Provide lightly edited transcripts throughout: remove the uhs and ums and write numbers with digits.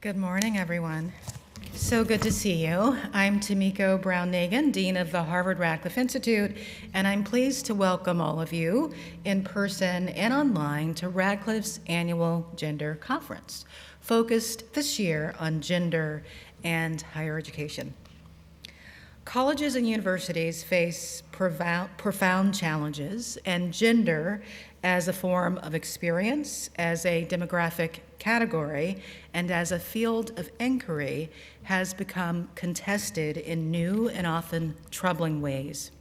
Good morning, everyone. So good to see you. I'm Tomiko Brown-Nagin, Dean of the Harvard Radcliffe Institute, and I'm pleased to welcome all of you in person and online to Radcliffe's annual Gender Conference, focused this year on gender and higher education. Colleges and universities face profound challenges, and gender as a form of experience, as a demographic category, and as a field of inquiry has become contested in new and often troubling ways.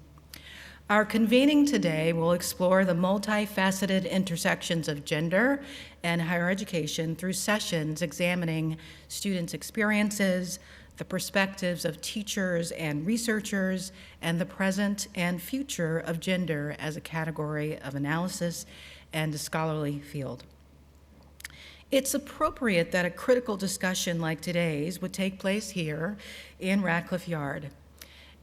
Our convening today will explore the multifaceted intersections of gender and higher education through sessions examining students' experiences, the perspectives of teachers and researchers, and the present and future of gender as a category of analysis and a scholarly field. It's appropriate that a critical discussion like today's would take place here in Radcliffe Yard.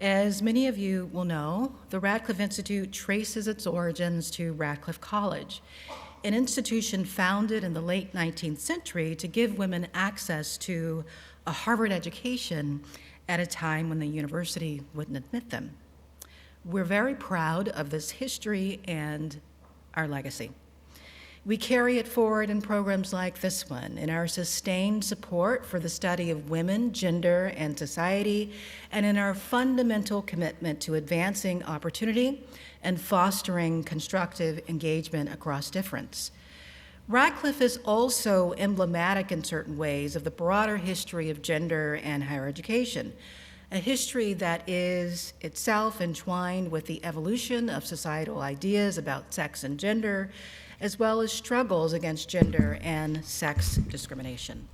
As many of you will know, the Radcliffe Institute traces its origins to Radcliffe College, an institution founded in the late 19th century to give women access to a Harvard education at a time when the university wouldn't admit them. We're very proud of this history and our legacy. We carry it forward in programs like this one, in our sustained support for the study of women, gender, and society, and in our fundamental commitment to advancing opportunity and fostering constructive engagement across difference. Radcliffe is also emblematic in certain ways of the broader history of gender and higher education, a history that is itself entwined with the evolution of societal ideas about sex and gender, as well as struggles against gender and sex discrimination.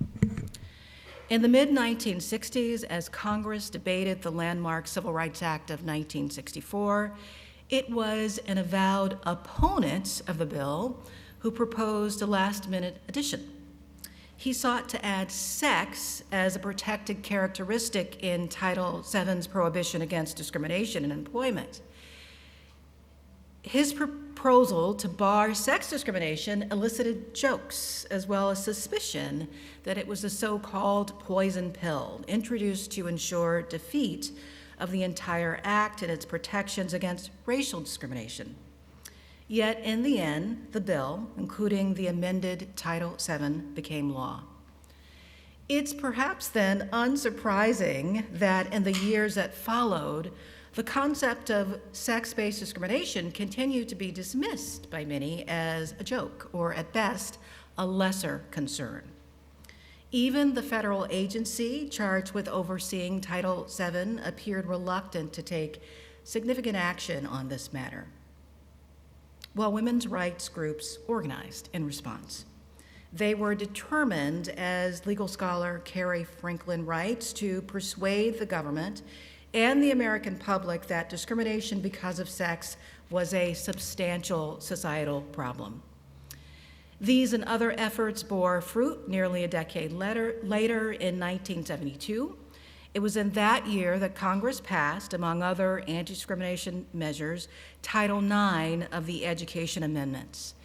In the mid-1960s, as Congress debated the landmark Civil Rights Act of 1964, it was an avowed opponent of the bill who proposed a last-minute addition. He sought to add sex as a protected characteristic in Title VII's prohibition against discrimination in employment. His proposal to bar sex discrimination elicited jokes as well as suspicion that it was a so-called poison pill introduced to ensure defeat of the entire act and its protections against racial discrimination. Yet in the end, the bill, including the amended Title VII, became law. It's perhaps then unsurprising that in the years that followed, the concept of sex-based discrimination continued to be dismissed by many as a joke, or at best, a lesser concern. Even the federal agency charged with overseeing Title VII appeared reluctant to take significant action on this matter, while women's rights groups organized in response. They were determined, as legal scholar Carrie Franklin writes, to persuade the government and the American public that discrimination because of sex was a substantial societal problem. These and other efforts bore fruit nearly a decade later in 1972. It was in that year that Congress passed, among other anti-discrimination measures, Title IX of the Education Amendments.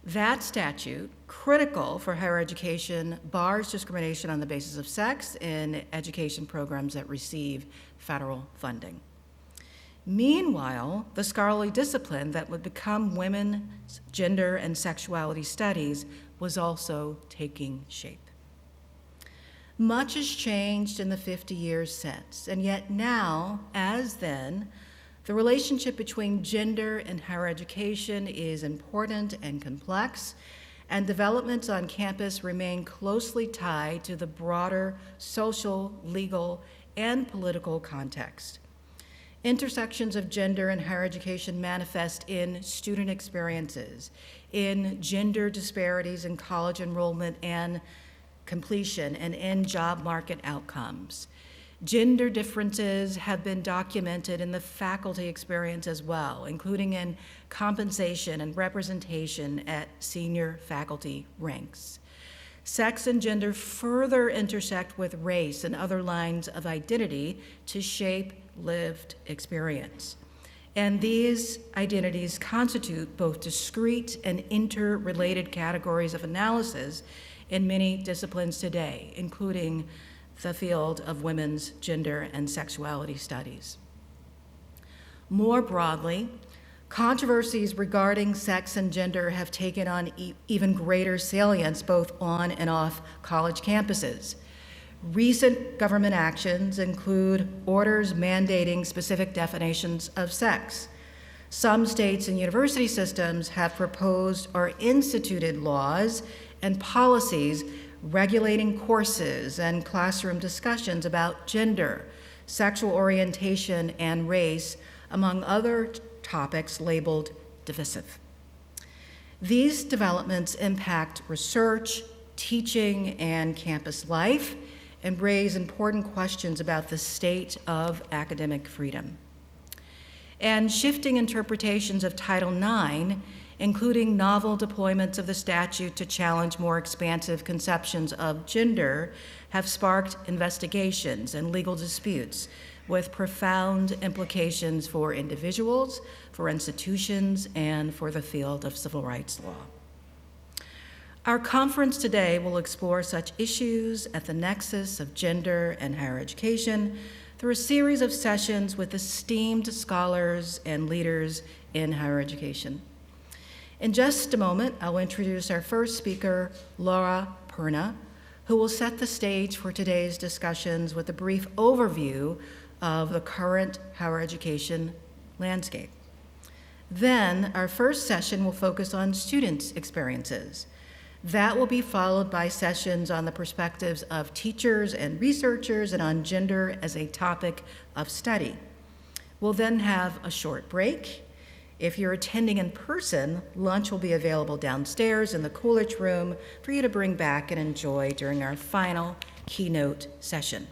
That statute, critical for higher education, bars discrimination on the basis of sex in education programs that receive federal funding. Meanwhile, the scholarly discipline that would become women's gender and sexuality studies was also taking shape. Much has changed in the 50 years since, and yet now, as then, the relationship between gender and higher education is important and complex, and developments on campus remain closely tied to the broader social, legal, and political context. Intersections of gender and higher education manifest in student experiences, in gender disparities in college enrollment and completion, and in job market outcomes. Gender differences have been documented in the faculty experience as well, including in compensation and representation at senior faculty ranks. Sex and gender further intersect with race and other lines of identity to shape lived experience. And these identities constitute both discrete and interrelated categories of analysis in many disciplines today, including the field of women's gender and sexuality studies. More broadly, controversies regarding sex and gender have taken on even greater salience both on and off college campuses. Recent government actions include orders mandating specific definitions of sex. Some states and university systems have proposed or instituted laws and policies regulating courses and classroom discussions about gender, sexual orientation, and race, among other topics labeled divisive. These developments impact research, teaching, and campus life, and raise important questions about the state of academic freedom. And shifting interpretations of Title IX, including novel deployments of the statute to challenge more expansive conceptions of gender, have sparked investigations and legal disputes with profound implications for individuals, for institutions, and for the field of civil rights law. Our conference today will explore such issues at the nexus of gender and higher education through a series of sessions with esteemed scholars and leaders in higher education. In just a moment, I'll introduce our first speaker, Laura Perrin, who will set the stage for today's discussions with a brief overview of the current higher education landscape. Then, our first session will focus on students' experiences. That will be followed by sessions on the perspectives of teachers and researchers and on gender as a topic of study. We'll then have a short break. If you're attending in person, lunch will be available downstairs in the Coolidge room for you to bring back and enjoy during our final keynote session.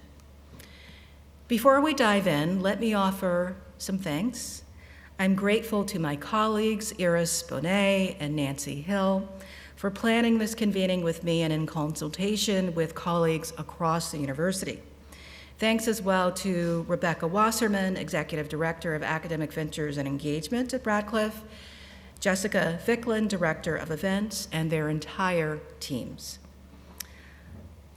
Before we dive in, let me offer some thanks. I'm grateful to my colleagues, Iris Bonet and Nancy Hill, for planning this convening with me and in consultation with colleagues across the university. Thanks as well to Rebecca Wasserman, Executive Director of Academic Ventures and Engagement at Radcliffe, Jessica Ficklin, Director of Events, and their entire teams.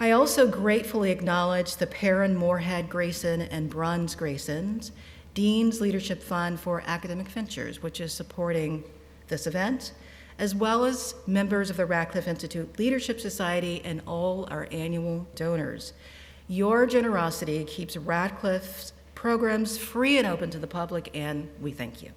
I also gratefully acknowledge the Perrin, Moorhead, Grayson, and Bruns Graysons, Dean's Leadership Fund for Academic Ventures, which is supporting this event, as well as members of the Radcliffe Institute Leadership Society and all our annual donors. Your generosity keeps Radcliffe's programs free and open to the public, and we thank you.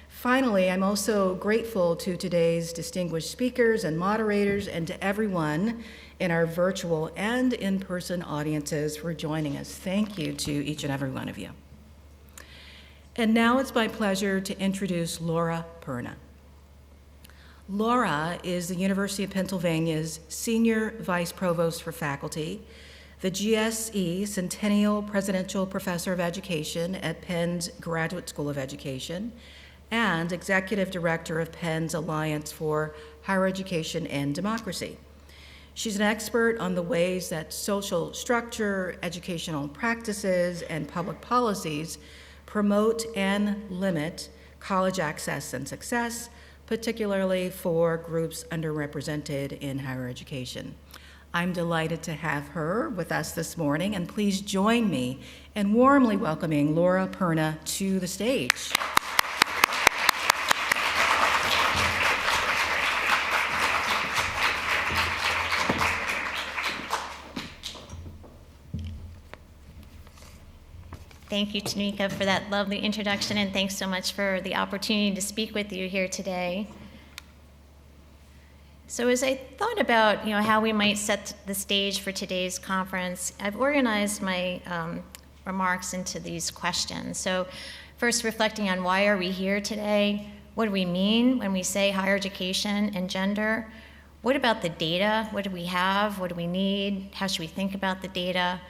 Finally, I'm also grateful to today's distinguished speakers and moderators and to everyone in our virtual and in-person audiences for joining us. Thank you to each and every one of you. And now it's my pleasure to introduce Laura Perrin. Laura is the University of Pennsylvania's Senior Vice Provost for Faculty, the GSE Centennial Presidential Professor of Education at Penn's Graduate School of Education, and Executive Director of Penn's Alliance for Higher Education and Democracy. She's an expert on the ways that social structure, educational practices, and public policies promote and limit college access and success, particularly for groups underrepresented in higher education. I'm delighted to have her with us this morning, and please join me in warmly welcoming Laura Perrin to the stage. Thank you, Tanika, for that lovely introduction, and thanks so much for the opportunity to speak with you here today. So as I thought about how we might set the stage for today's conference, I've organized my remarks into these questions. So first, reflecting on why are we here today? What do we mean when we say higher education and gender? What about the data? What do we have? What do we need? How should we think about the data?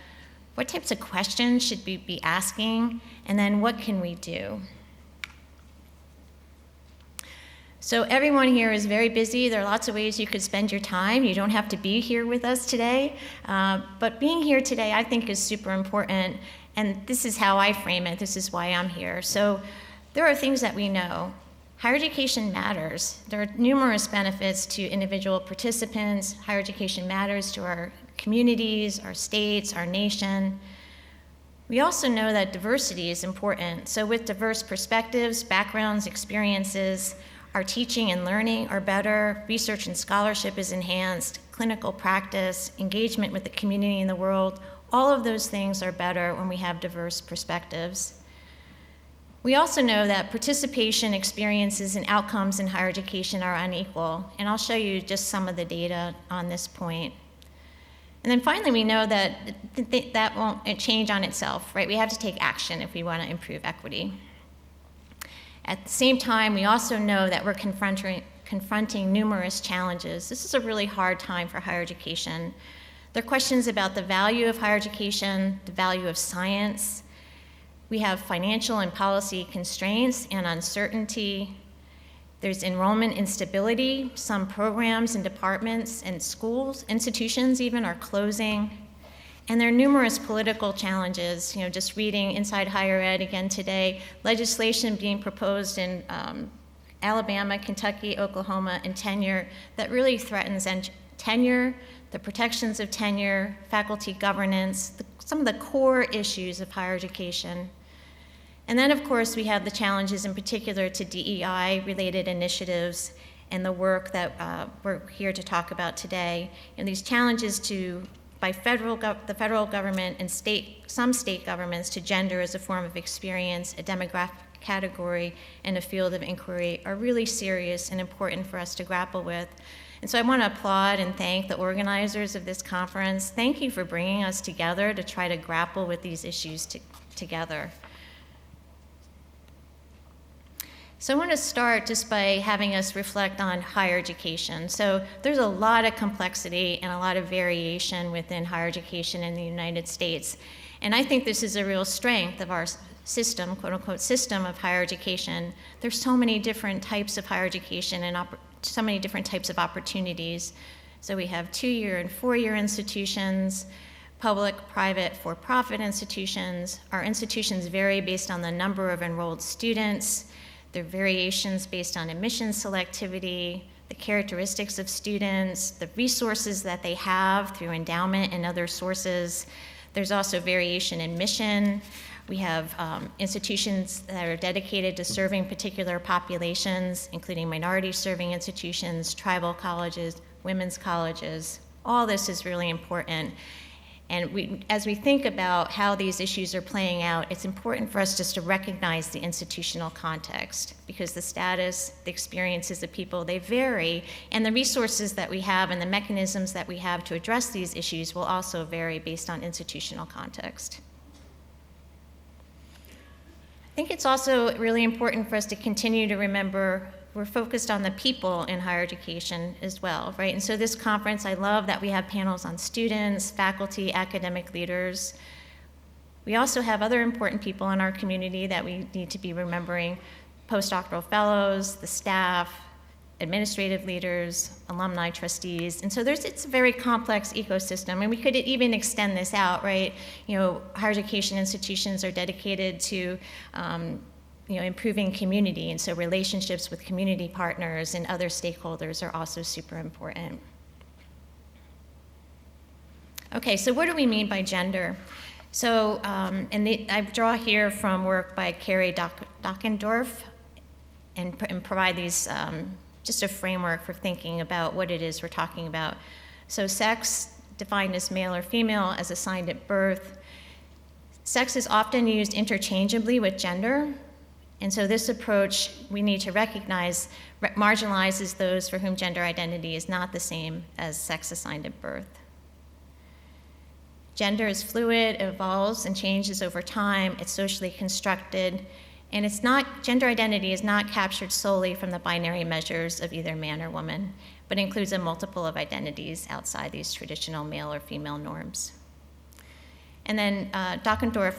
What types of questions should we be asking? And then what can we do? So everyone here is very busy. There are lots of ways you could spend your time. You don't have to be here with us today. But being here today, I think, is super important. And this is how I frame it. This is why I'm here. So there are things that we know. Higher education matters. There are numerous benefits to individual participants. Higher education matters to our communities, our states, our nation. We also know that diversity is important. So with diverse perspectives, backgrounds, experiences, our teaching and learning are better, research and scholarship is enhanced, clinical practice, engagement with the community and the world, all of those things are better when we have diverse perspectives. We also know that participation, experiences, and outcomes in higher education are unequal, and I'll show you just some of the data on this point. And then finally, we know that that won't change on itself, right? We have to take action if we want to improve equity. At the same time, we also know that we're confronting numerous challenges. This is a really hard time for higher education. There are questions about the value of higher education, the value of science. We have financial and policy constraints and uncertainty. There's enrollment instability. Some programs and departments and schools, institutions even, are closing. And there are numerous political challenges. Just reading Inside Higher Ed again today, legislation being proposed in Alabama, Kentucky, Oklahoma, and tenure that really threatens tenure, the protections of tenure, faculty governance, some of the core issues of higher education. And then, of course, we have the challenges in particular to DEI-related initiatives and the work that we're here to talk about today. And these challenges by the federal government and some state governments to gender as a form of experience, a demographic category, and a field of inquiry are really serious and important for us to grapple with. And so I want to applaud and thank the organizers of this conference. Thank you for bringing us together to try to grapple with these issues together. So I want to start just by having us reflect on higher education. So there's a lot of complexity and a lot of variation within higher education in the United States. And I think this is a real strength of our system, quote unquote, system of higher education. There's so many different types of higher education and so many different types of opportunities. So we have 2-year and 4-year institutions, public, private, for-profit institutions. Our institutions vary based on the number of enrolled students. There are variations based on admission selectivity, the characteristics of students, the resources that they have through endowment and other sources. There's also variation in mission. We have institutions that are dedicated to serving particular populations, including minority-serving institutions, tribal colleges, women's colleges. All this is really important. And as we think about how these issues are playing out, it's important for us just to recognize the institutional context, because the status, the experiences of people, they vary, and the resources that we have and the mechanisms that we have to address these issues will also vary based on institutional context. I think it's also really important for us to continue to remember we're focused on the people in higher education as well, right? And so this conference, I love that we have panels on students, faculty, academic leaders. We also have other important people in our community that we need to be remembering: postdoctoral fellows, the staff, administrative leaders, alumni trustees. And so it's a very complex ecosystem, and we could even extend this out, right? Higher education institutions are dedicated to improving community, and so relationships with community partners and other stakeholders are also super important. Okay, so what do we mean by gender? So, I draw here from work by Carrie Dockendorf and provide these, just a framework for thinking about what it is we're talking about. So sex, defined as male or female, as assigned at birth. Sex is often used interchangeably with gender. And so this approach, we need to recognize, marginalizes those for whom gender identity is not the same as sex assigned at birth. Gender is fluid, it evolves and changes over time, it's socially constructed, and gender identity is not captured solely from the binary measures of either man or woman, but includes a multiple of identities outside these traditional male or female norms. And then Dockendorf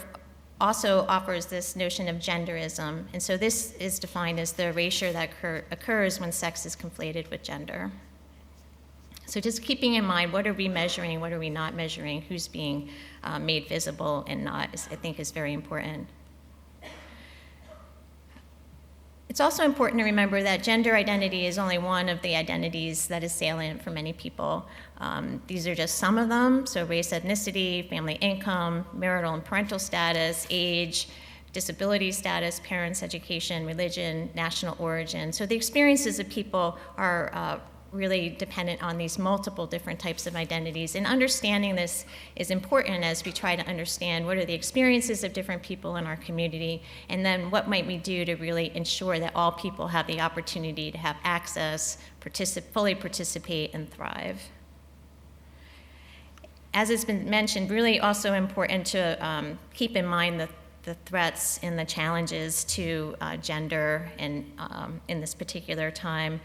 also offers this notion of genderism, and so this is defined as the erasure that occurs when sex is conflated with gender. So just keeping in mind, what are we measuring, what are we not measuring, who's being made visible and not, I think is very important. It's also important to remember that gender identity is only one of the identities that is salient for many people. These are just some of them, so race, ethnicity, family income, marital and parental status, age, disability status, parents, education, religion, national origin. So the experiences of people are really dependent on these multiple different types of identities. And understanding this is important as we try to understand what are the experiences of different people in our community, and then what might we do to really ensure that all people have the opportunity to have access, fully participate, and thrive. As has been mentioned, really also important to keep in mind the threats and the challenges to gender and in this particular time.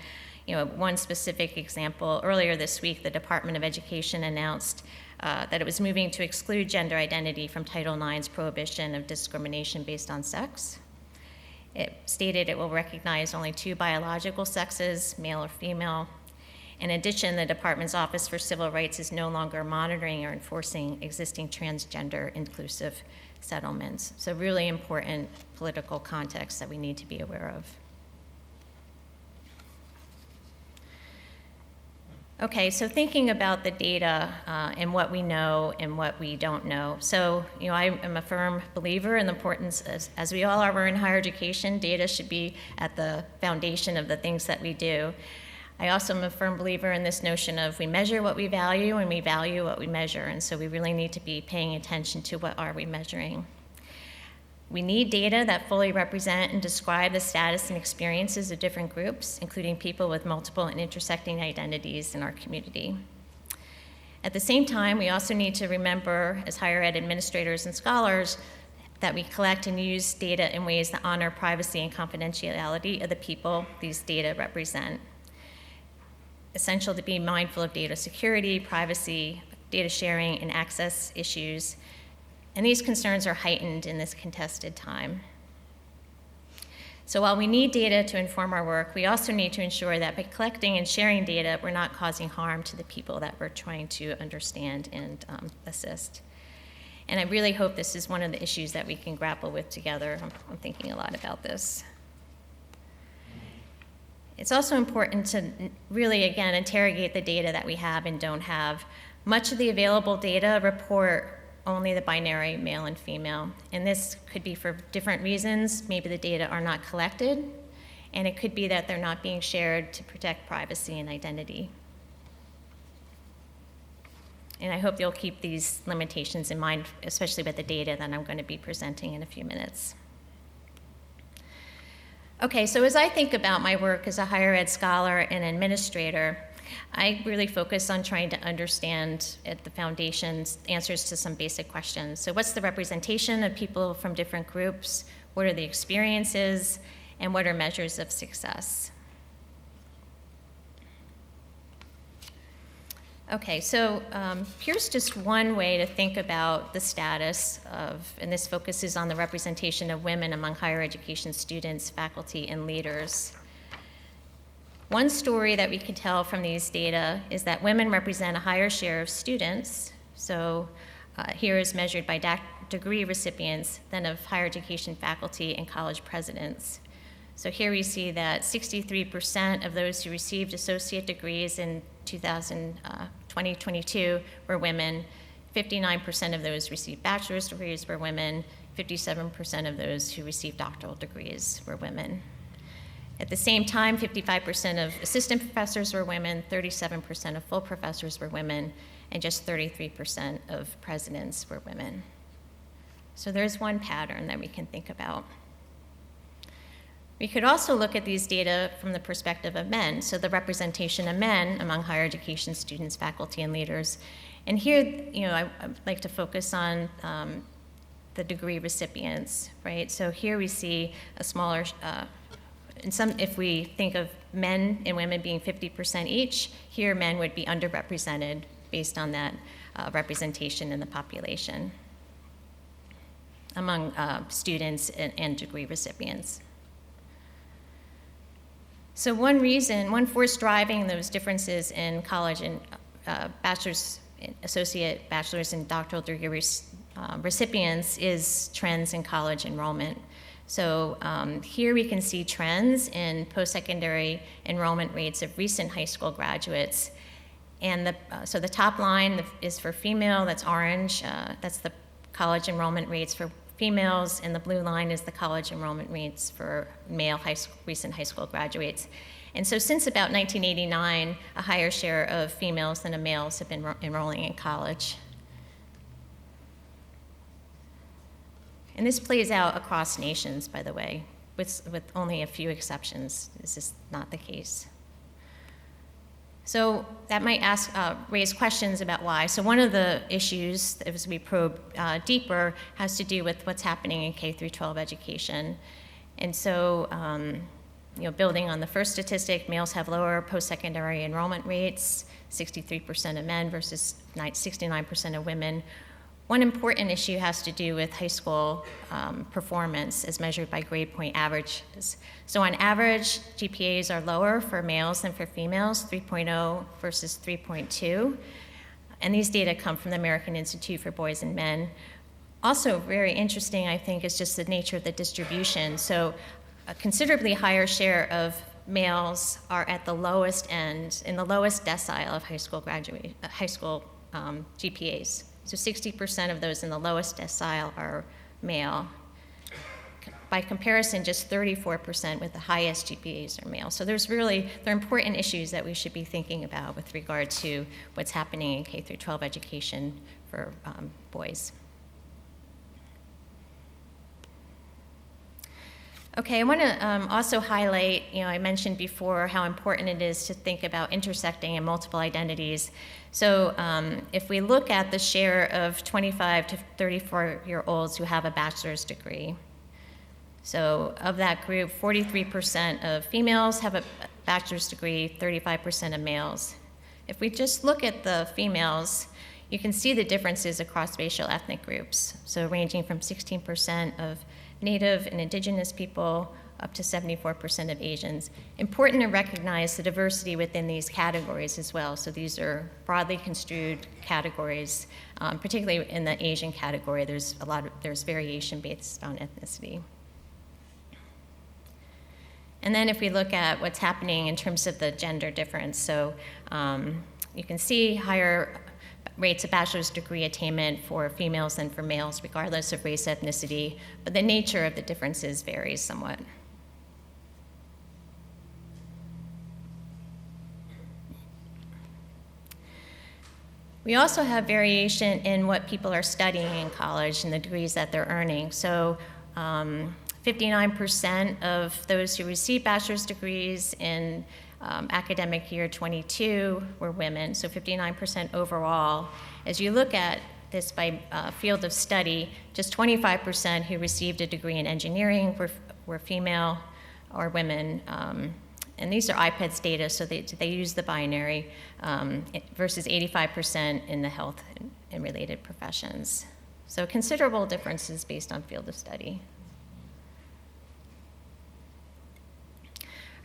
One specific example, earlier this week, the Department of Education announced that it was moving to exclude gender identity from Title IX's prohibition of discrimination based on sex. It stated it will recognize only two biological sexes, male or female. In addition, the department's Office for Civil Rights is no longer monitoring or enforcing existing transgender inclusive settlements. So really important political context that we need to be aware of. Okay, so thinking about the data and what we know and what we don't know. So, I am a firm believer in the importance, as we all are, we're in higher education, data should be at the foundation of the things that we do. I also am a firm believer in this notion of we measure what we value and we value what we measure, and so we really need to be paying attention to what are we measuring. We need data that fully represent and describe the status and experiences of different groups, including people with multiple and intersecting identities in our community. At the same time, we also need to remember, as higher ed administrators and scholars, that we collect and use data in ways that honor privacy and confidentiality of the people these data represent. Essential to be mindful of data security, privacy, data sharing, and access issues. And these concerns are heightened in this contested time. So while we need data to inform our work, we also need to ensure that by collecting and sharing data, we're not causing harm to the people that we're trying to understand and assist. And I really hope this is one of the issues that we can grapple with together. I'm thinking a lot about this. It's also important to really, again, interrogate the data that we have and don't have. Much of the available data report only the binary male and female. And this could be for different reasons. Maybe the data are not collected, and it could be that they're not being shared to protect privacy and identity. And I hope you'll keep these limitations in mind, especially with the data that I'm going to be presenting in a few minutes. Okay, so as I think about my work as a higher ed scholar and administrator, I really focus on trying to understand at the foundations answers to some basic questions. So what's the representation of people from different groups? What are the experiences? And what are measures of success? Okay, so here's just one way to think about the status of, and this focuses on the representation of women among higher education students, faculty, and leaders. One story that we can tell from these data is that women represent a higher share of students, so here is measured by degree recipients, than of higher education faculty and college presidents. So here we see that 63% of those who received associate degrees in 2022 were women, 59% of those who received bachelor's degrees were women, 57% of those who received doctoral degrees were women. At the same time, 55% of assistant professors were women, 37% of full professors were women, and just 33% of presidents were women. So there's one pattern that we can think about. We could also look at these data from the perspective of men, so the representation of men among higher education students, faculty, and leaders. And here, I'd like to focus on the degree recipients, right? So here we see a smaller, if we think of men and women being 50% each, here men would be underrepresented based on that representation in the population among students and degree recipients. So one force driving those differences in college and bachelor's, associate, bachelor's, and doctoral degree recipients is trends in college enrollment. So here we can see trends in post-secondary enrollment rates of recent high school graduates. And so the top line is for female, that's orange, that's the college enrollment rates for females, and the blue line is the college enrollment rates for male recent high school graduates. And so since about 1989, a higher share of females than of males have been enrolling in college. And this plays out across nations, by the way, with only a few exceptions. This is not the case. So that might raise questions about why. So one of the issues, as we probe deeper, has to do with what's happening in K through 12 education. And so, building on the first statistic, males have lower post-secondary enrollment rates, 63% of men versus 69% of women. One important issue has to do with high school performance as measured by grade point averages. So on average, GPAs are lower for males than for females, 3.0 versus 3.2. And these data come from the American Institute for Boys and Men. Also very interesting, I think, is just the nature of the distribution. So a considerably higher share of males are at the lowest end, in the lowest decile of high school GPAs. So 60% of those in the lowest decile are male. By comparison, just 34% with the highest GPAs are male. So there are important issues that we should be thinking about with regard to what's happening in K through 12 education for boys. Okay, I want to also highlight, I mentioned before how important it is to think about intersecting and multiple identities. So if we look at the share of 25 to 34-year-olds who have a bachelor's degree, so of that group, 43% of females have a bachelor's degree, 35% of males. If we just look at the females, you can see the differences across racial ethnic groups, so ranging from 16% of Native and Indigenous people up to 74% of Asians. Important to recognize the diversity within these categories as well. So these are broadly construed categories, particularly in the Asian category. There's variation based on ethnicity. And then if we look at what's happening in terms of the gender difference, so you can see higher rates of bachelor's degree attainment for females than for males, regardless of race, ethnicity, but the nature of the differences varies somewhat. We also have variation in what people are studying in college and the degrees that they're earning. So 59% of those who receive bachelor's degrees in academic year 22 were women, so 59% overall. As you look at this by field of study, just 25% who received a degree in engineering were female or women. And these are IPEDS data, so they use the binary, versus 85% in the health and related professions. So considerable differences based on field of study.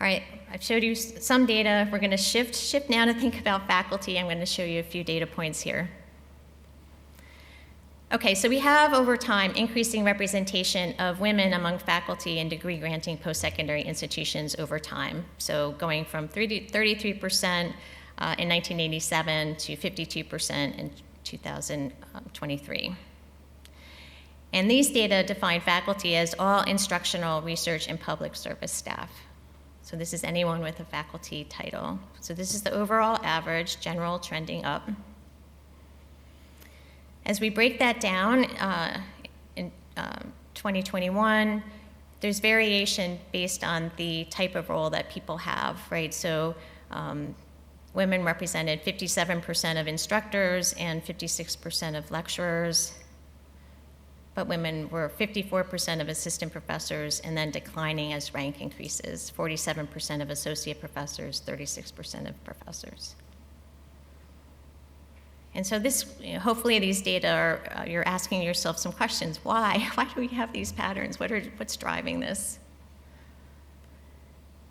All right, I've showed you some data. We're going to shift now to think about faculty. I'm going to show you a few data points here. Okay, so we have over time increasing representation of women among faculty and degree-granting post-secondary institutions over time. So going from 33% in 1987 to 52% in 2023. And these data define faculty as all instructional, research, and public service staff. So this is anyone with a faculty title. So this is the overall average, general trending up. As we break that down in 2021, there's variation based on the type of role that people have, right? So women represented 57% of instructors and 56% of lecturers, but women were 54% of assistant professors and then declining as rank increases, 47% of associate professors, 36% of professors. And so this, hopefully these data are, you're asking yourself some questions. Why? Why do we have these patterns? What's driving this?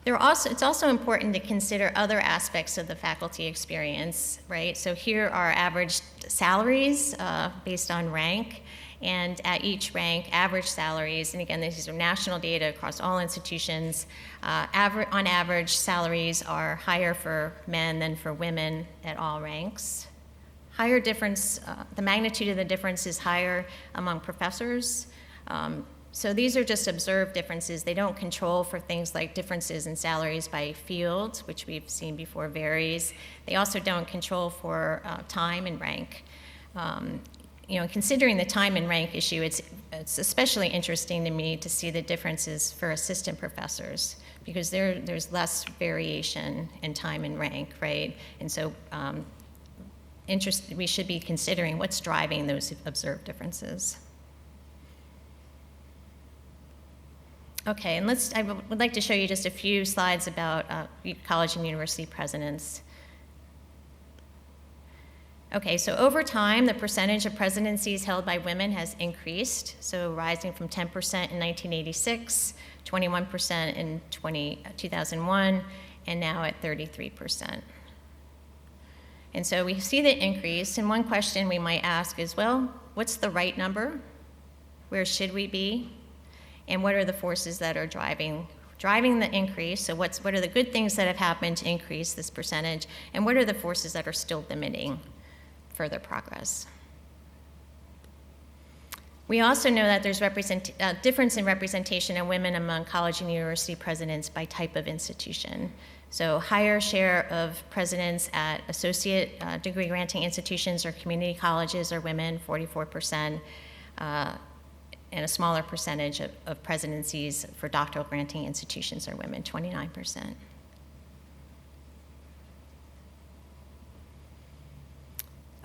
It's also important to consider other aspects of the faculty experience, right? So here are average salaries based on rank. And at each rank, average salaries, and again, these are national data across all institutions, on average, salaries are higher for men than for women at all ranks. Higher difference, the magnitude of the difference is higher among professors. So these are just observed differences. They don't control for things like differences in salaries by field, which we've seen before varies. They also don't control for time and rank. Considering the time and rank issue, it's especially interesting to me to see the differences for assistant professors, because there's less variation in time and rank, right? And so we should be considering what's driving those observed differences. Okay, and I would like to show you just a few slides about college and university presidents. Okay, so over time, the percentage of presidencies held by women has increased, so rising from 10% in 1986, 21% in 2001, and now at 33%. And so we see the increase, and one question we might ask is, well, what's the right number? Where should we be? And what are the forces that are driving the increase? So what are the good things that have happened to increase this percentage? And what are the forces that are still limiting further progress? We also know that there's difference in representation of women among college and university presidents by type of institution. So higher share of presidents at associate degree granting institutions or community colleges are women, 44%. And a smaller percentage of presidencies for doctoral granting institutions are women, 29%.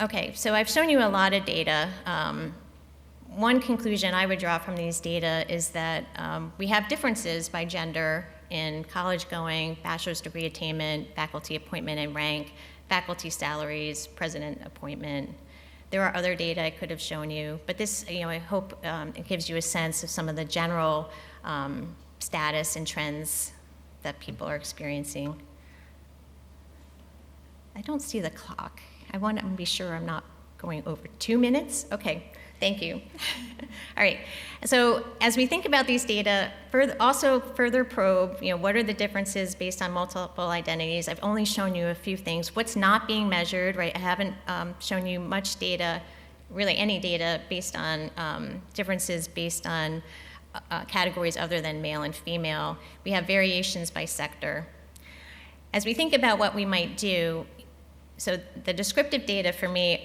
Okay, so I've shown you a lot of data. One conclusion I would draw from these data is that we have differences by gender in college going, bachelor's degree attainment, faculty appointment and rank, faculty salaries, president appointment. There are other data I could have shown you, but this, I hope it gives you a sense of some of the general status and trends that people are experiencing. I don't see the clock. I want to be sure I'm not going over 2 minutes. Okay, thank you. All right, so as we think about these data, further probe, what are the differences based on multiple identities? I've only shown you a few things. What's not being measured, right? I haven't shown you much data, really any data based on differences based on categories other than male and female. We have variations by sector. As we think about what we might do, so the descriptive data for me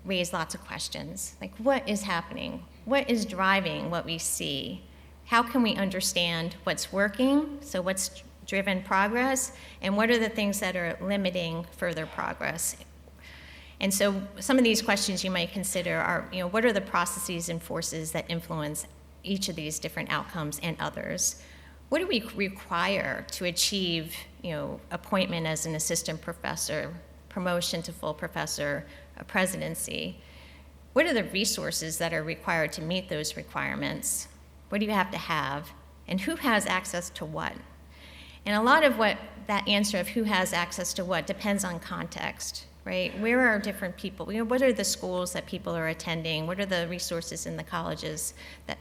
raise lots of questions, like what is happening? What is driving what we see? How can we understand what's working, so what's driven progress, and what are the things that are limiting further progress? And so some of these questions you might consider are, what are the processes and forces that influence each of these different outcomes and others? What do we require to achieve, appointment as an assistant professor, promotion to full professor, a presidency? What are the resources that are required to meet those requirements? What do you have to have? And who has access to what? And a lot of what that answer of who has access to what depends on context, right? Where are different people? What are the schools that people are attending? What are the resources in the colleges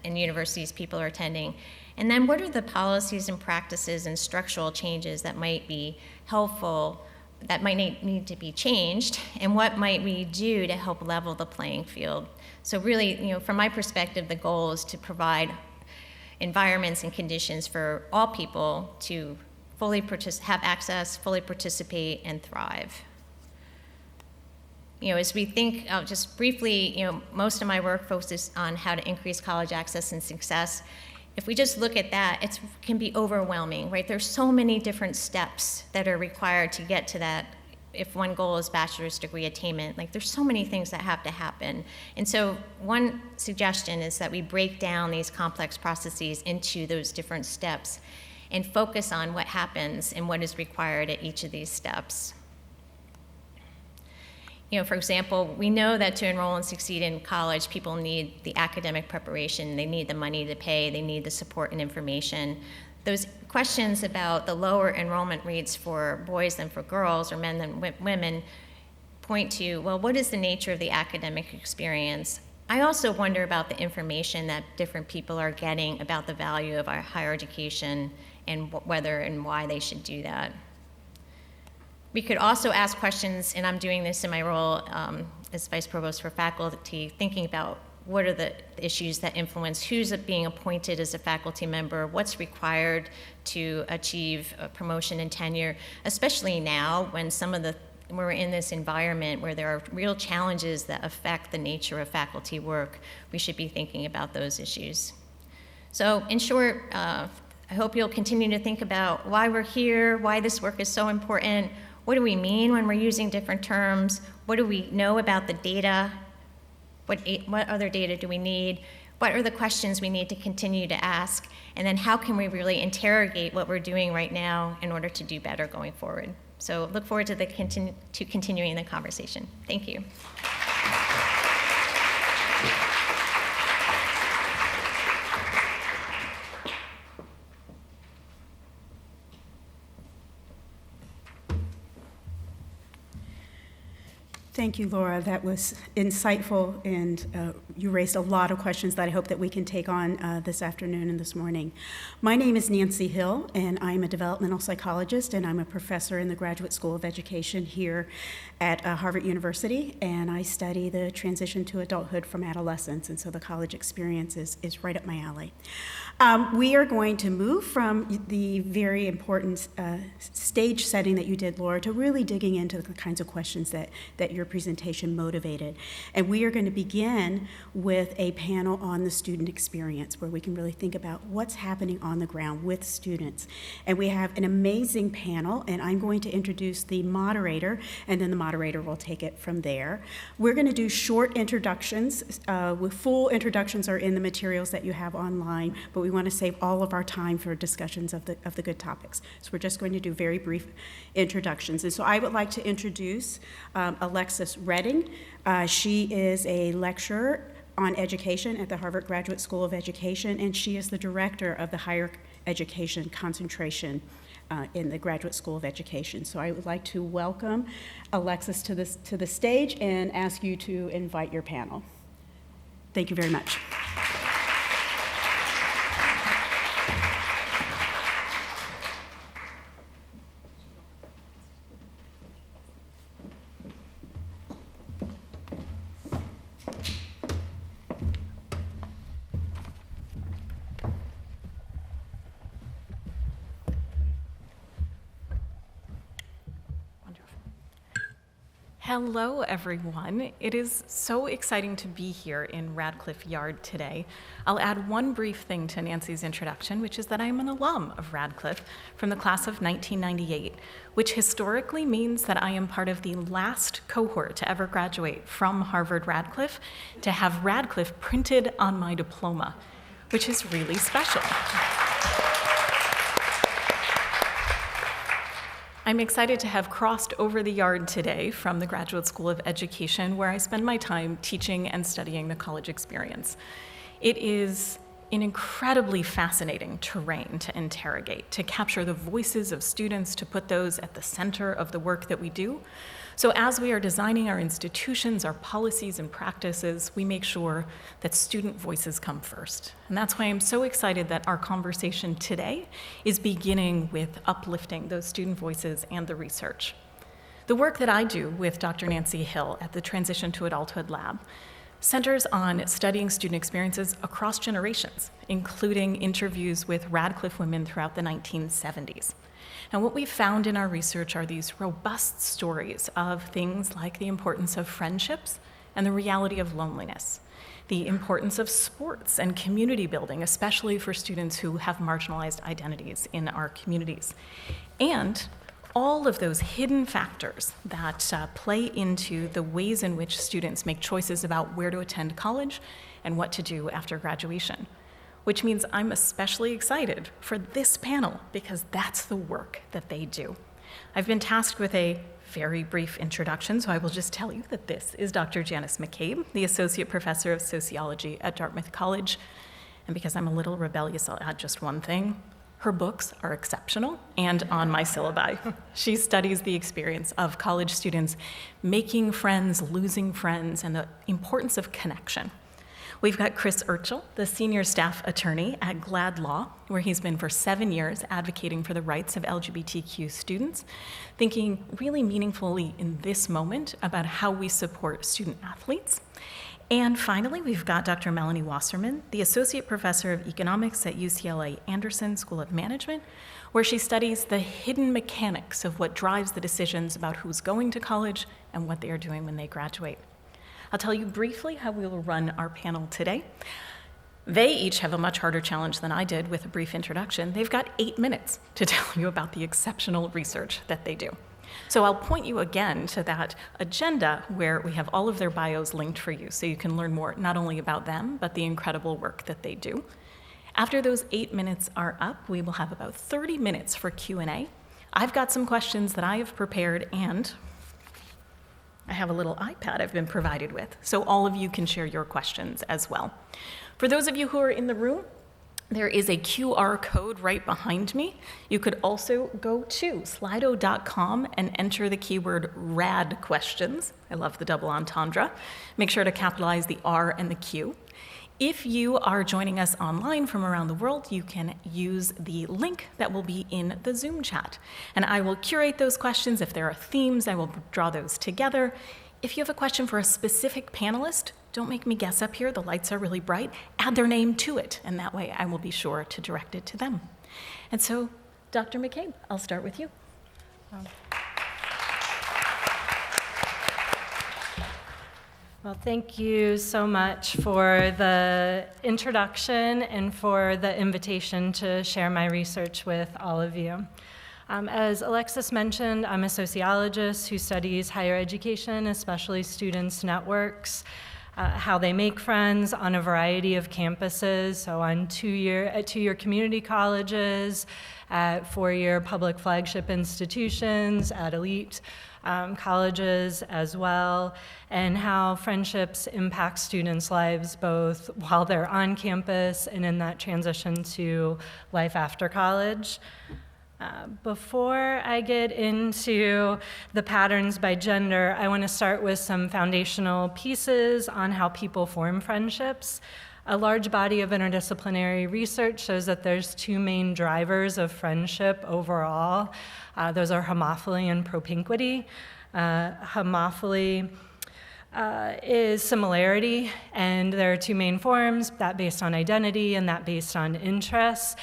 and universities people are attending? And then what are the policies and practices and structural changes that might be helpful, that might need to be changed, and what might we do to help level the playing field? So really, from my perspective, the goal is to provide environments and conditions for all people to fully have access, fully participate, and thrive. As we think, just briefly, most of my work focuses on how to increase college access and success. If we just look at that, it can be overwhelming, right? There's so many different steps that are required to get to that. If one goal is bachelor's degree attainment, there's so many things that have to happen. And so one suggestion is that we break down these complex processes into those different steps and focus on what happens and what is required at each of these steps. For example, we know that to enroll and succeed in college, people need the academic preparation, they need the money to pay, they need the support and information. Those questions about the lower enrollment rates for boys than for girls, or men than women, point to, well, what is the nature of the academic experience? I also wonder about the information that different people are getting about the value of our higher education and whether and why they should do that. We could also ask questions, and I'm doing this in my role as Vice Provost for faculty, thinking about what are the issues that influence who's being appointed as a faculty member, what's required to achieve a promotion and tenure, especially now when we're in this environment where there are real challenges that affect the nature of faculty work. We should be thinking about those issues. So in short, I hope you'll continue to think about why we're here, why this work is so important, what do we mean when we're using different terms, what do we know about the data, what other data do we need, what are the questions we need to continue to ask, and then how can we really interrogate what we're doing right now in order to do better going forward. So look forward to continuing the conversation. Thank you. Thank you, Laura. That was insightful, and you raised a lot of questions that I hope that we can take on this afternoon and this morning. My name is Nancy Hill, and I'm a developmental psychologist, and I'm a professor in the Graduate School of Education here at Harvard University, and I study the transition to adulthood from adolescence, and so the college experience is right up my alley. We are going to move from the very important stage setting that you did, Laura, to really digging into the kinds of questions that your presentation motivated. And we are going to begin with a panel on the student experience, where we can really think about what's happening on the ground with students. And we have an amazing panel, and I'm going to introduce the moderator, and then the moderator will take it from there. We're going to do short introductions. With full introductions are in the materials that you have online, but we want to save all of our time for discussions of the good topics. So we're just going to do very brief introductions. And so I would like to introduce Alexis Redding. She is a lecturer on education at the Harvard Graduate School of Education, and she is the director of the higher education concentration in the Graduate School of Education. So I would like to welcome Alexis to the stage and ask you to invite your panel. Thank you very much. Hello, everyone. It is so exciting to be here in Radcliffe Yard today. I'll add one brief thing to Nancy's introduction, which is that I'm an alum of Radcliffe from the class of 1998, which historically means that I am part of the last cohort to ever graduate from Harvard Radcliffe to have Radcliffe printed on my diploma, which is really special. I'm excited to have crossed over the yard today from the Graduate School of Education, where I spend my time teaching and studying the college experience. It is an incredibly fascinating terrain to interrogate, to capture the voices of students, to put those at the center of the work that we do. So as we are designing our institutions, our policies and practices, we make sure that student voices come first. And that's why I'm so excited that our conversation today is beginning with uplifting those student voices and the research. The work that I do with Dr. Nancy Hill at the Transition to Adulthood Lab centers on studying student experiences across generations, including interviews with Radcliffe women throughout the 1970s. And what we've found in our research are these robust stories of things like the importance of friendships and the reality of loneliness, the importance of sports and community building, especially for students who have marginalized identities in our communities, and all of those hidden factors that play into the ways in which students make choices about where to attend college and what to do after graduation. Which means I'm especially excited for this panel because that's the work that they do. I've been tasked with a very brief introduction, so I will just tell you that this is Dr. Janice McCabe, the Associate Professor of Sociology at Dartmouth College. And because I'm a little rebellious, I'll add just one thing. Her books are exceptional and on my syllabi. She studies the experience of college students making friends, losing friends, and the importance of connection. We've got Chris Erchull, the senior staff attorney at Glad Law, where he's been for 7 years advocating for the rights of LGBTQ students, thinking really meaningfully in this moment about how we support student athletes. And finally, we've got Dr. Melanie Wasserman, the associate professor of economics at UCLA Anderson School of Management, where she studies the hidden mechanics of what drives the decisions about who's going to college and what they are doing when they graduate. I'll tell you briefly how we will run our panel today. They each have a much harder challenge than I did with a brief introduction. They've got 8 minutes to tell you about the exceptional research that they do. So I'll point you again to that agenda where we have all of their bios linked for you so you can learn more not only about them, but the incredible work that they do. After those 8 minutes are up, we will have about 30 minutes for Q&A. I've got some questions that I have prepared, and I have a little iPad I've been provided with, so all of you can share your questions as well. For those of you who are in the room, there is a QR code right behind me. You could also go to slido.com and enter the keyword RAD questions. I love the double entendre. Make sure to capitalize the R and the Q. If you are joining us online from around the world, you can use the link that will be in the Zoom chat. And I will curate those questions. If there are themes, I will draw those together. If you have a question for a specific panelist, don't make me guess up here, the lights are really bright. Add their name to it, and that way I will be sure to direct it to them. And so, Dr. McCabe, I'll start with you. Well, thank you so much for the introduction and for the invitation to share my research with all of you. As Alexis mentioned, I'm a sociologist who studies higher education, especially students' networks, how they make friends on a variety of campuses, so on two-year community colleges, at four-year public flagship institutions, at elite colleges as well, and how friendships impact students' lives both while they're on campus and in that transition to life after college. Before I get into the patterns by gender, I want to start with some foundational pieces on how people form friendships. A large body of interdisciplinary research shows that there's two main drivers of friendship overall. Those are homophily and propinquity. Homophily is similarity, and there are two main forms, that based on identity and that based on interests.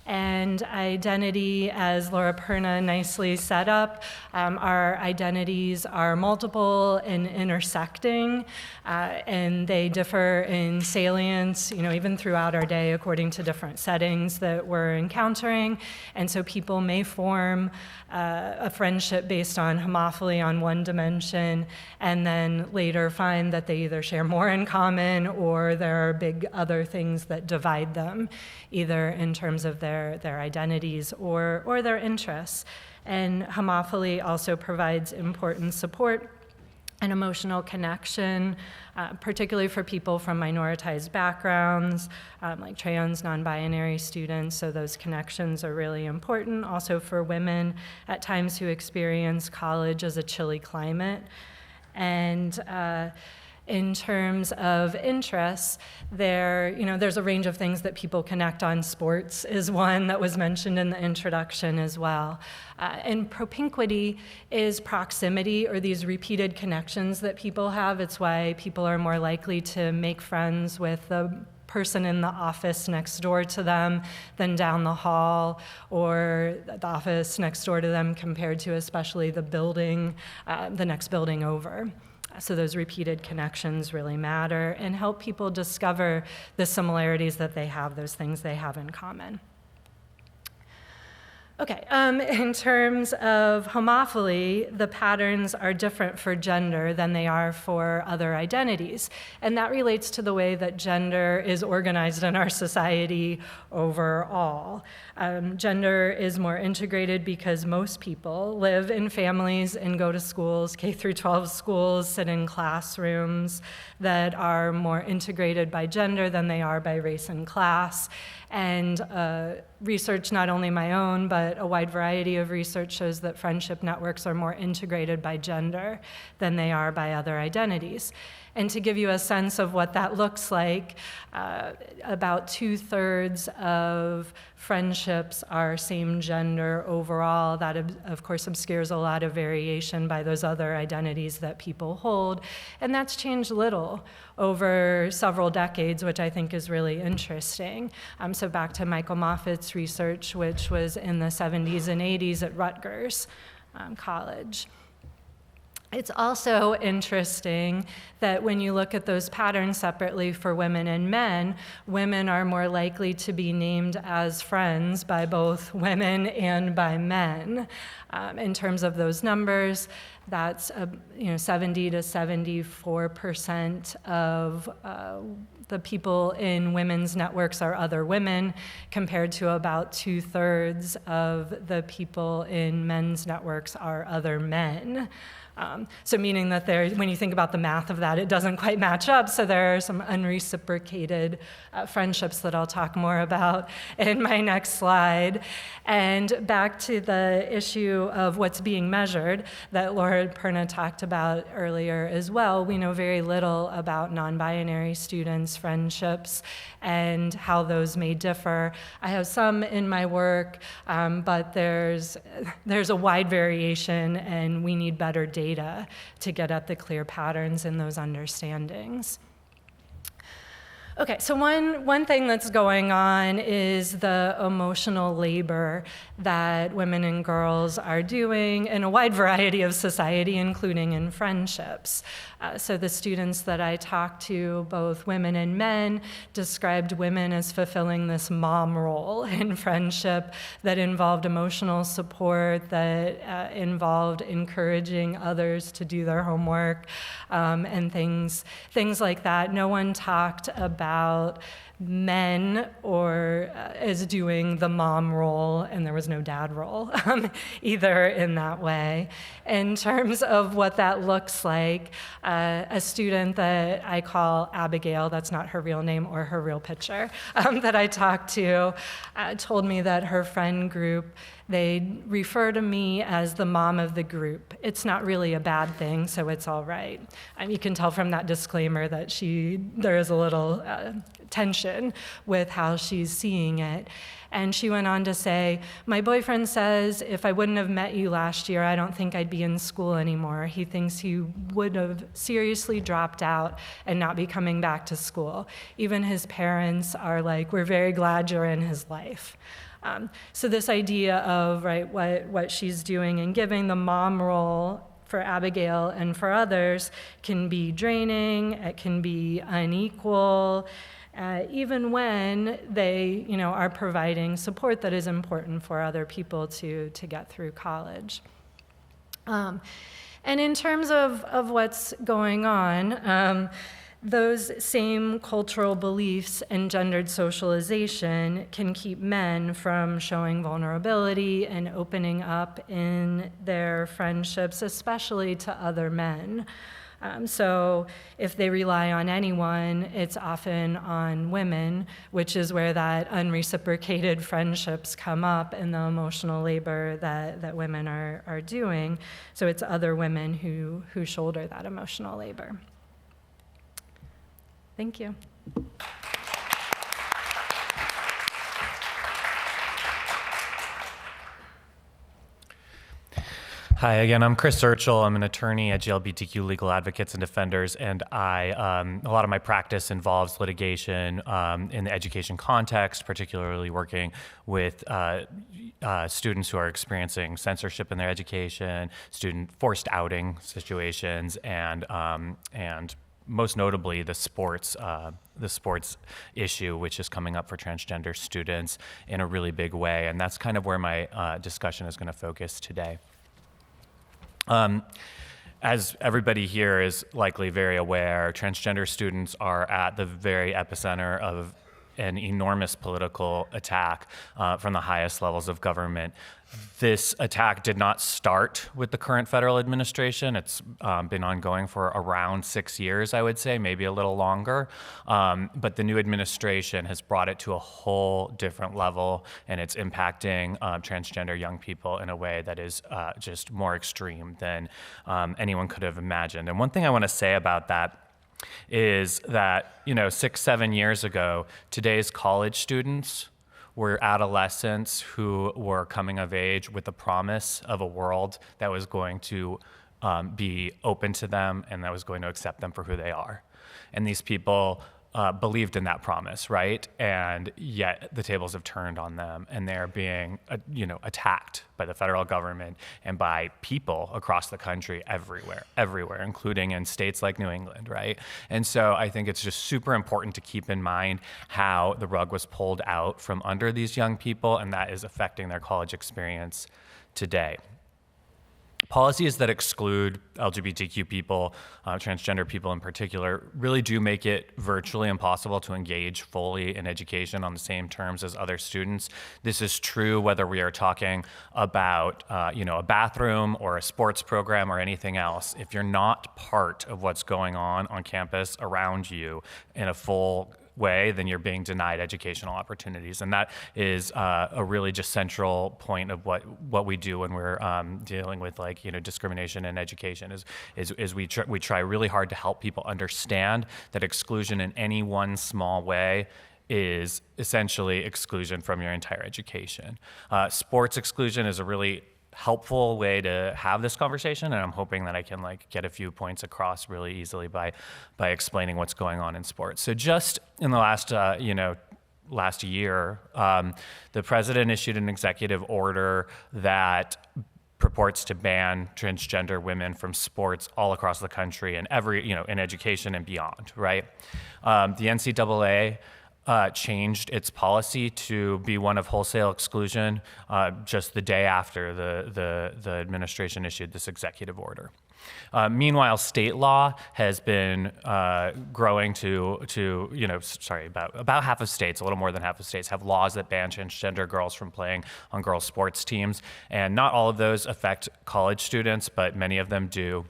And identity, as Laura Perrin nicely set up, our identities are multiple and intersecting, and they differ in salience, even throughout our day according to different settings that we're encountering. And so people may form a friendship based on homophily on one dimension, and then later find that they either share more in common or there are big other things that divide them, either in terms of their identities or their interests. And homophily also provides important support and emotional connection, particularly for people from minoritized backgrounds, like trans, non-binary students, so those connections are really important. Also for women at times who experience college as a chilly climate. And in terms of interests, there's a range of things that people connect on. Sports is one that was mentioned in the introduction as well. And propinquity is proximity, or these repeated connections that people have. It's why people are more likely to make friends with the person in the office next door to them than down the hall, or the office next door to them compared to especially the building, the next building over. So those repeated connections really matter and help people discover the similarities that they have, those things they have in common. Okay, in terms of homophily, the patterns are different for gender than they are for other identities. And that relates to the way that gender is organized in our society overall. Gender is more integrated because most people live in families and go to schools, K through 12 schools, sit in classrooms that are more integrated by gender than they are by race and class. And research, not only my own, but a wide variety of research shows that friendship networks are more integrated by gender than they are by other identities. And to give you a sense of what that looks like, about 2/3 of friendships are same gender overall. That, of course, obscures a lot of variation by those other identities that people hold. And that's changed little over several decades, which I think is really interesting. So back to Michael Moffat's research, which was in the 70s and 80s at Rutgers College. It's also interesting that when you look at those patterns separately for women and men, women are more likely to be named as friends by both women and by men. In terms of those numbers, that's 70 to 74% of the people in women's networks are other women, compared to about 2/3 of the people in men's networks are other men. So meaning that when you think about the math of that, it doesn't quite match up. So there are some unreciprocated friendships that I'll talk more about in my next slide. And back to the issue of what's being measured that Laura Perna talked about earlier as well. We know very little about non-binary students' friendships and how those may differ. I have some in my work, but there's a wide variation, and we need better data to get at the clear patterns in those understandings. Okay, so one thing that's going on is the emotional labor that women and girls are doing in a wide variety of society, including in friendships. So the students that I talked to, both women and men, described women as fulfilling this mom role in friendship that involved emotional support, that involved encouraging others to do their homework, and things like that. No one talked about men or as doing the mom role, and there was no dad role either in that way. In terms of what that looks like, a student that I call Abigail, that's not her real name or her real picture, that I talked to, told me that her friend group, they refer to me as the mom of the group. It's not really a bad thing, so it's all right. You can tell from that disclaimer that there is a little tension with how she's seeing it. And she went on to say, my boyfriend says if I wouldn't have met you last year, I don't think I'd be in school anymore. He thinks he would have seriously dropped out and not be coming back to school. Even his parents are like, we're very glad you're in his life. So this idea of what she's doing and giving the mom role for Abigail and for others can be draining, it can be unequal, even when they are providing support that is important for other people to get through college. And in terms of what's going on, those same cultural beliefs and gendered socialization can keep men from showing vulnerability and opening up in their friendships, especially to other men. So if they rely on anyone, it's often on women, which is where that unreciprocated friendships come up in the emotional labor that women are doing. So it's other women who shoulder that emotional labor. Thank you. Hi, again, I'm Chris Erchull. I'm an attorney at GLBTQ Legal Advocates and Defenders, and a lot of my practice involves litigation in the education context, particularly working with students who are experiencing censorship in their education, student forced outing situations, and most notably the sports issue, which is coming up for transgender students in a really big way, and that's kind of where my discussion is going to focus today. As everybody here is likely very aware, transgender students are at the very epicenter of an enormous political attack from the highest levels of government. This attack did not start with the current federal administration. It's been ongoing for around 6 years, I would say, maybe a little longer. But the new administration has brought it to a whole different level, and it's impacting transgender young people in a way that is just more extreme than anyone could have imagined. And one thing I want to say about that is that, 6-7 years ago, today's college students were adolescents who were coming of age with the promise of a world that was going to be open to them and that was going to accept them for who they are. And these people believed in that promise, right? And yet the tables have turned on them, and they're being, attacked by the federal government and by people across the country everywhere, including in states like New England, right? And so I think it's just super important to keep in mind how the rug was pulled out from under these young people, and that is affecting their college experience today. Policies that exclude LGBTQ people, transgender people in particular, really do make it virtually impossible to engage fully in education on the same terms as other students. This is true whether we are talking about a bathroom or a sports program or anything else. If you're not part of what's going on campus around you in a full way, then you're being denied educational opportunities. And that is a really just central point of what we do when we're dealing with discrimination in education is we try really hard to help people understand that exclusion in any one small way is essentially exclusion from your entire education. Sports exclusion is a really helpful way to have this conversation, and I'm hoping that I can get a few points across really easily by explaining what's going on in sports. So just in the last year, the president issued an executive order that purports to ban transgender women from sports all across the country and in education and beyond, right? The NCAA changed its policy to be one of wholesale exclusion just the day after the administration issued this executive order. Meanwhile, state law has been growing about half of states, a little more than half of states, have laws that ban transgender girls from playing on girls' sports teams. And not all of those affect college students, but many of them do.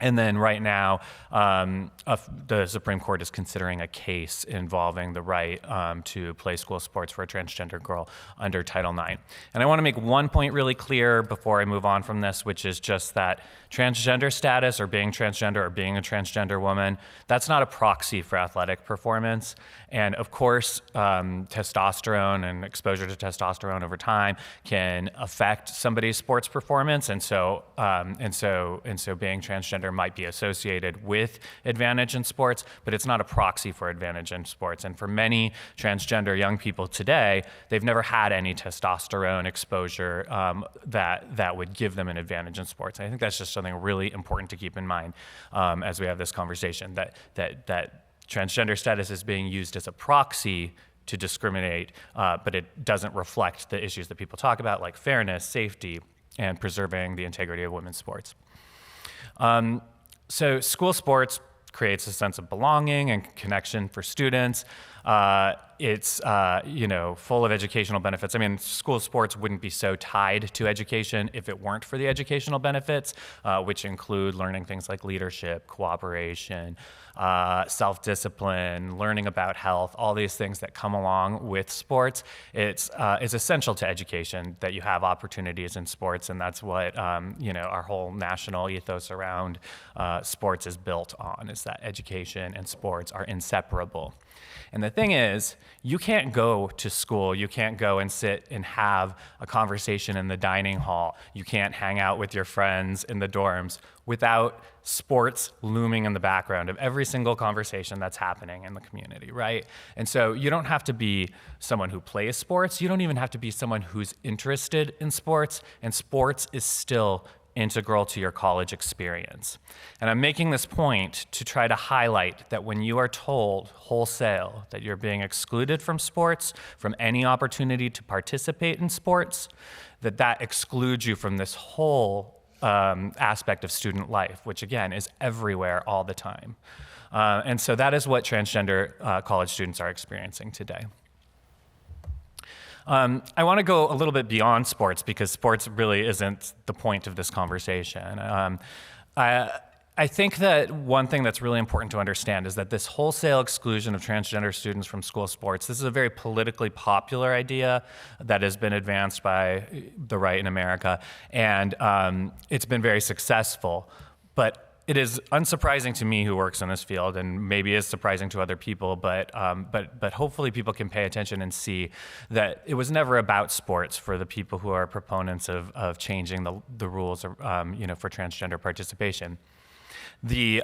And then right now, the Supreme Court is considering a case involving the right to play school sports for a transgender girl under Title IX. And I want to make one point really clear before I move on from this, which is just that transgender status or being transgender or being a transgender woman, that's not a proxy for athletic performance. And of course, testosterone and exposure to testosterone over time can affect somebody's sports performance. And so being transgender might be associated with advantage in sports, but it's not a proxy for advantage in sports. And for many transgender young people today, they've never had any testosterone exposure that would give them an advantage in sports. And I think that's just something really important to keep in mind as we have this conversation, that transgender status is being used as a proxy to discriminate, but it doesn't reflect the issues that people talk about, like fairness, safety, and preserving the integrity of women's sports. So school sports creates a sense of belonging and connection for students. It's full of educational benefits. I mean, school sports wouldn't be so tied to education if it weren't for the educational benefits, which include learning things like leadership, cooperation, self-discipline, learning about health, all these things that come along with sports. It's essential to education that you have opportunities in sports, and that's what our whole national ethos around sports is built on, is that education and sports are inseparable. And the thing is, you can't go to school, you can't go and sit and have a conversation in the dining hall, you can't hang out with your friends in the dorms without sports looming in the background of every single conversation that's happening in the community, right? And so you don't have to be someone who plays sports, you don't even have to be someone who's interested in sports, and sports is still integral to your college experience. And I'm making this point to try to highlight that when you are told wholesale that you're being excluded from sports, from any opportunity to participate in sports, that excludes you from this whole aspect of student life, which again is everywhere all the time. And so that is what transgender college students are experiencing today. I want to go a little bit beyond sports because sports really isn't the point of this conversation. I think that one thing that's really important to understand is that this wholesale exclusion of transgender students from school sports, this is a very politically popular idea that has been advanced by the right in America, and it's been very successful. But it is unsurprising to me who works in this field, and maybe is surprising to other people, but hopefully people can pay attention and see that it was never about sports for the people who are proponents of changing the rules, for transgender participation. The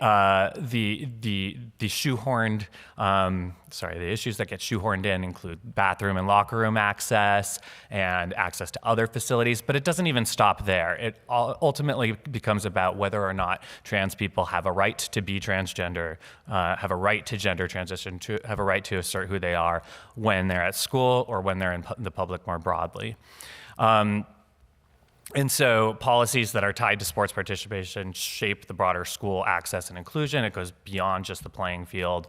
shoehorned, the issues that get shoehorned in include bathroom and locker room access and access to other facilities, but it doesn't even stop there. It ultimately becomes about whether or not trans people have a right to be transgender, have a right to gender transition, to have a right to assert who they are when they're at school or when they're in the public more broadly. And so policies that are tied to sports participation shape the broader school access and inclusion. It goes beyond just the playing field,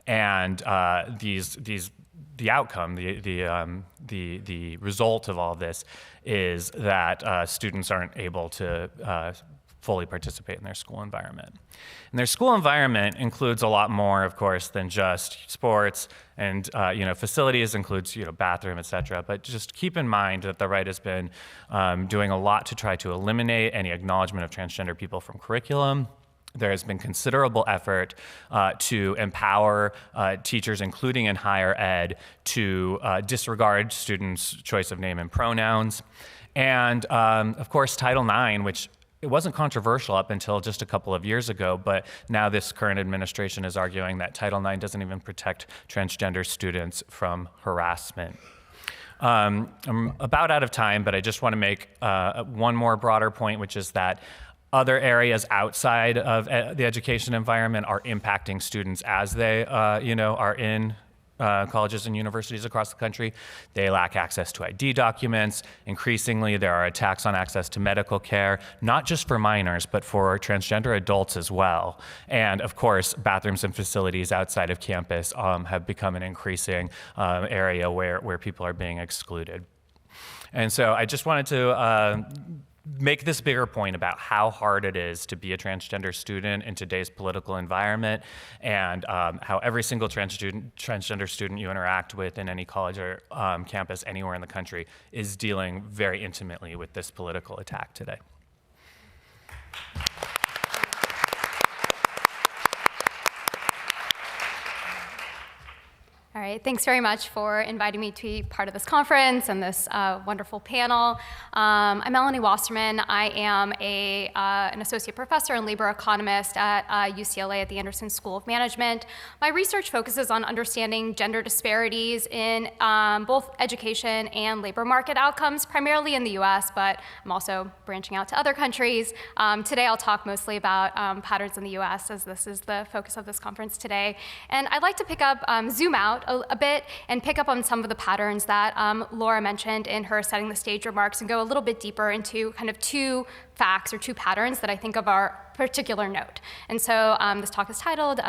and the outcome, the result of all of this is that students aren't able to fully participate in their school environment. And their school environment includes a lot more, of course, than just sports and facilities, includes bathroom, et cetera. But just keep in mind that the right has been doing a lot to try to eliminate any acknowledgement of transgender people from curriculum. There has been considerable effort to empower teachers, including in higher ed, to disregard students' choice of name and pronouns. And of course, Title IX, which it wasn't controversial up until just a couple of years ago, but now this current administration is arguing that Title IX doesn't even protect transgender students from harassment. I'm about out of time, but I just want to make one more broader point, which is that other areas outside of the education environment are impacting students as they, are in colleges and universities across the country. They lack access to ID documents. Increasingly, there are attacks on access to medical care, not just for minors, but for transgender adults as well. And of course, bathrooms and facilities outside of campus have become an increasing area where people are being excluded. And so I just wanted to make this bigger point about how hard it is to be a transgender student in today's political environment, and how every single transgender student you interact with in any college or campus anywhere in the country is dealing very intimately with this political attack today. All right, thanks very much for inviting me to be part of this conference and this wonderful panel. I'm Melanie Wasserman. I am an associate professor and labor economist at UCLA at the Anderson School of Management. My research focuses on understanding gender disparities in both education and labor market outcomes, primarily in the US, but I'm also branching out to other countries. Today I'll talk mostly about patterns in the US, as this is the focus of this conference today. And I'd like to pick up, zoom out a bit and pick up on some of the patterns that Laura mentioned in her setting the stage remarks, and go a little bit deeper into kind of two facts or two patterns that I think of are particular note. And so this talk is titled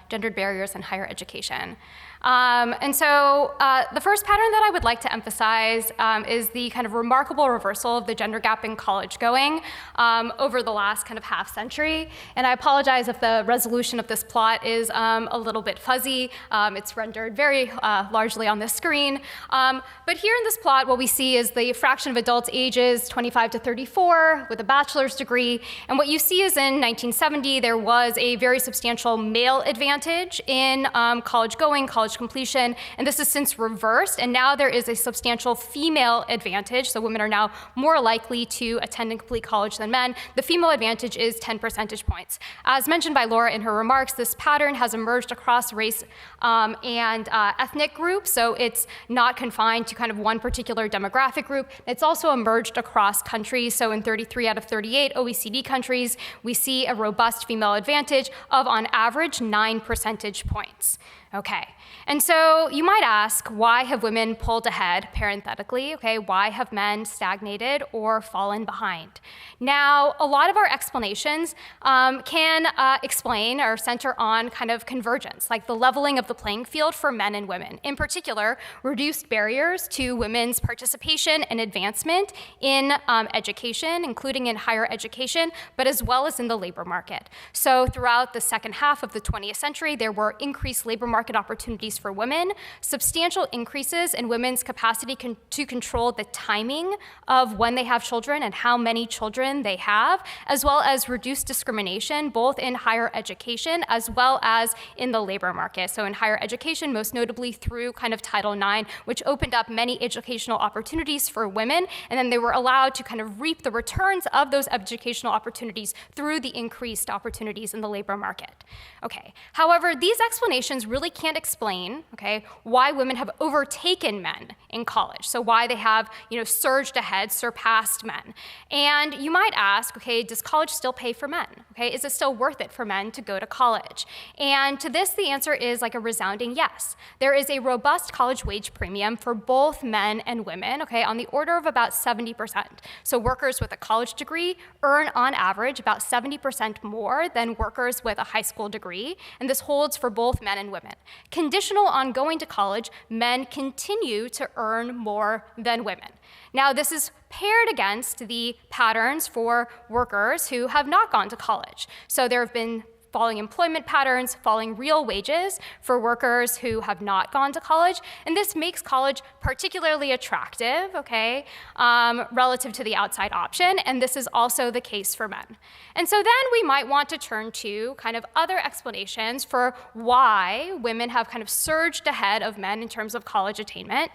Gendered Barriers in Higher Education. The first pattern that I would like to emphasize is the kind of remarkable reversal of the gender gap in college going over the last kind of half century. And I apologize if the resolution of this plot is a little bit fuzzy. It's rendered very largely on this screen. But here in this plot, what we see is the fraction of adults ages 25 to 34 with a bachelor's degree. And what you see is in 1970, there was a very substantial male advantage in college going, college completion, and this has since reversed, and now there is a substantial female advantage, so women are now more likely to attend and complete college than men. The female advantage is 10 percentage points. As mentioned by Laura in her remarks, this pattern has emerged across race and ethnic groups, so it's not confined to kind of one particular demographic group. It's also emerged across countries, so in 33 out of 38 OECD countries, we see a robust female advantage of, on average, 9 percentage points. Okay, and so you might ask, why have women pulled ahead, parenthetically, okay? Why have men stagnated or fallen behind? Now, a lot of our explanations can explain or center on kind of convergence, like the leveling of the playing field for men and women. In particular, reduced barriers to women's participation and advancement in education, including in higher education, but as well as in the labor market. So throughout the second half of the 20th century, there were increased labor market opportunities for women, substantial increases in women's capacity to control the timing of when they have children and how many children they have, as well as reduced discrimination, both in higher education as well as in the labor market. So in higher education, most notably through kind of Title IX, which opened up many educational opportunities for women, and then they were allowed to kind of reap the returns of those educational opportunities through the increased opportunities in the labor market. Okay. However, these explanations really can't explain, okay, why women have overtaken men in college. So why they have, surged ahead, surpassed men. And you might ask, okay, does college still pay for men? Okay, is it still worth it for men to go to college? And to this, the answer is like a resounding yes. There is a robust college wage premium for both men and women, okay, on the order of about 70%. So workers with a college degree earn on average about 70% more than workers with a high school degree, and this holds for both men and women. Conditional on going to college, men continue to earn more than women. Now, this is paired against the patterns for workers who have not gone to college. So there have been falling employment patterns, falling real wages for workers who have not gone to college, and this makes college particularly attractive, okay, relative to the outside option, and this is also the case for men. And so then we might want to turn to kind of other explanations for why women have kind of surged ahead of men in terms of college attainment.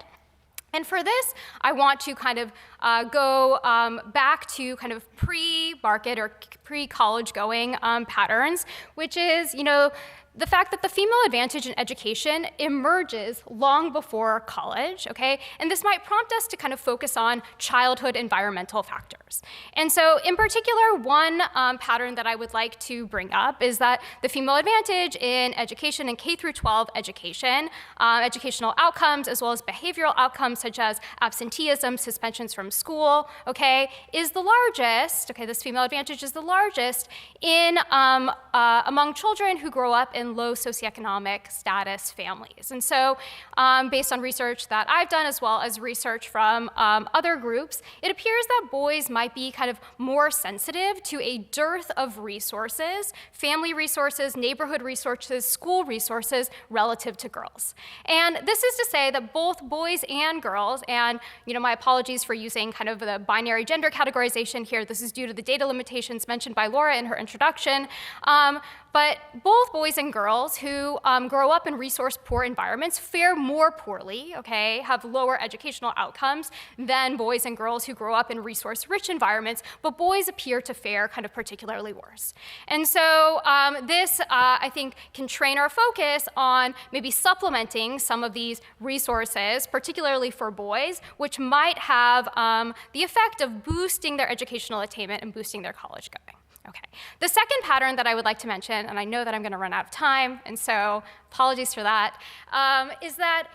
And for this, I want to kind of go back to kind of pre-market or pre-college going patterns, which is, the fact that the female advantage in education emerges long before college, okay? And this might prompt us to kind of focus on childhood environmental factors. And so in particular, one pattern that I would like to bring up is that the female advantage in education and K through 12 education, educational outcomes, as well as behavioral outcomes such as absenteeism, suspensions from school, okay, is the largest, okay, this female advantage is the largest in among children who grow up in low socioeconomic status families. And so based on research that I've done as well as research from other groups, it appears that boys might be kind of more sensitive to a dearth of resources, family resources, neighborhood resources, school resources relative to girls. And this is to say that both boys and girls, and my apologies for using kind of the binary gender categorization here, this is due to the data limitations mentioned by Laura in her introduction, but both boys and girls who grow up in resource-poor environments fare more poorly, okay, have lower educational outcomes than boys and girls who grow up in resource-rich environments, but boys appear to fare kind of particularly worse. And so this, I think, can train our focus on maybe supplementing some of these resources, particularly for boys, which might have the effect of boosting their educational attainment and boosting their college going. Okay. The second pattern that I would like to mention, and I know that I'm going to run out of time, and so apologies for that, is that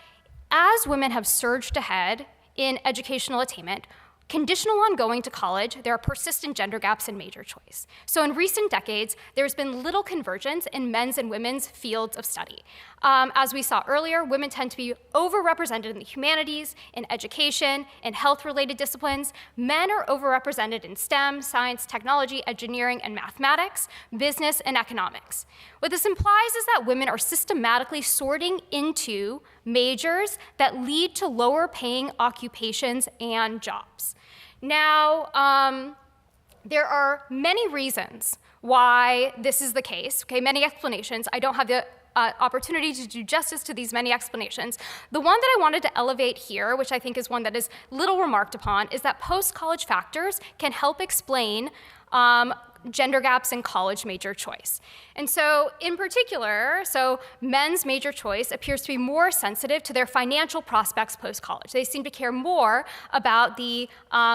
as women have surged ahead in educational attainment, conditional on going to college, there are persistent gender gaps in major choice. So in recent decades, there's been little convergence in men's and women's fields of study. As we saw earlier, women tend to be overrepresented in the humanities, in education, in health-related disciplines. Men are overrepresented in STEM, science, technology, engineering, and mathematics, business, and economics. What this implies is that women are systematically sorting into majors that lead to lower-paying occupations and jobs. Now, there are many reasons why this is the case, okay, many explanations. I don't have the opportunity to do justice to these many explanations. The one that I wanted to elevate here, which I think is one that is little remarked upon, is that post-college factors can help explain gender gaps in college major choice. And so in particular, so men's major choice appears to be more sensitive to their financial prospects post-college. They seem to care more about the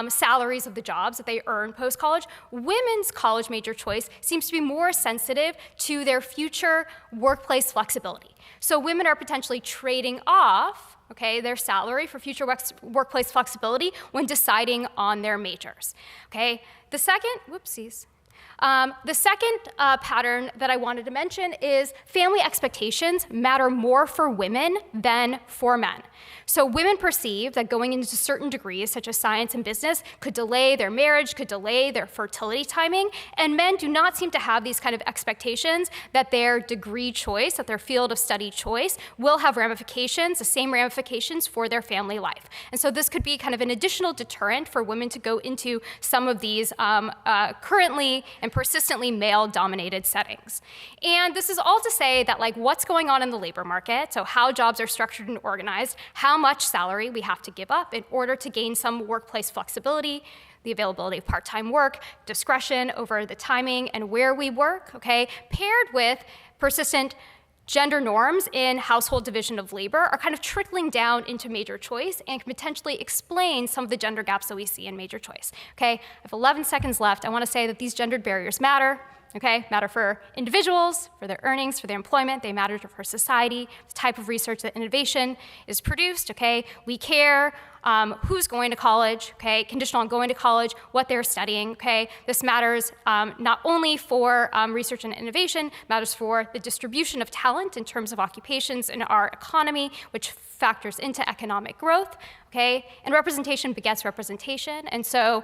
salaries of the jobs that they earn post-college. Women's college major choice seems to be more sensitive to their future workplace flexibility. So women are potentially trading off, okay, their salary for future workplace flexibility when deciding on their majors. Okay, the second, whoopsies. The second pattern that I wanted to mention is family expectations matter more for women than for men. So women perceive that going into certain degrees, such as science and business, could delay their marriage, could delay their fertility timing, and men do not seem to have these kind of expectations that their degree choice, that their field of study choice, will have ramifications, the same ramifications for their family life. And so this could be kind of an additional deterrent for women to go into some of these currently and persistently male-dominated settings. And this is all to say that, like, what's going on in the labor market, so how jobs are structured and organized, how much salary we have to give up in order to gain some workplace flexibility, the availability of part-time work, discretion over the timing and where we work, okay, paired with persistent gender norms in household division of labor are kind of trickling down into major choice and can potentially explain some of the gender gaps that we see in major choice, okay? I have 11 seconds left. I want to say that these gendered barriers matter. Okay, matter for individuals, for their earnings, for their employment. They matter for society, the type of research that innovation is produced. Okay, we care who's going to college. Okay, conditional on going to college, what they're studying. Okay, this matters not only for research and innovation, matters for the distribution of talent in terms of occupations in our economy, which factors into economic growth. Okay, and representation begets representation, and so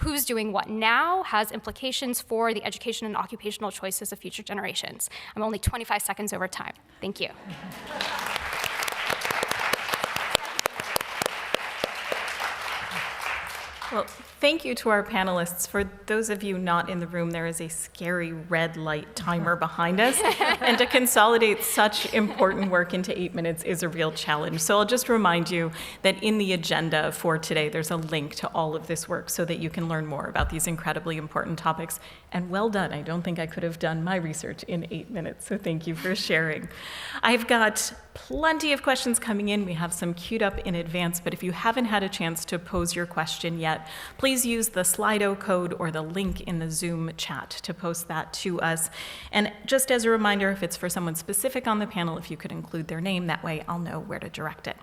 who's doing what now has implications for the education and occupational choices of future generations. I'm only 25 seconds over time. Thank you. Well, thank you to our panelists. For those of you not in the room, there is a scary red light timer behind us, and to consolidate such important work into 8 minutes is a real challenge. So I'll just remind you that in the agenda for today, there's a link to all of this work so that you can learn more about these incredibly important topics. And well done. I don't think I could have done my research in 8 minutes, so thank you for sharing. I've got plenty of questions coming in. We have some queued up in advance, but if you haven't had a chance to pose your question yet, please use the Slido code or the link in the Zoom chat to post that to us. And just as a reminder, if it's for someone specific on the panel, if you could include their name, that way I'll know where to direct it.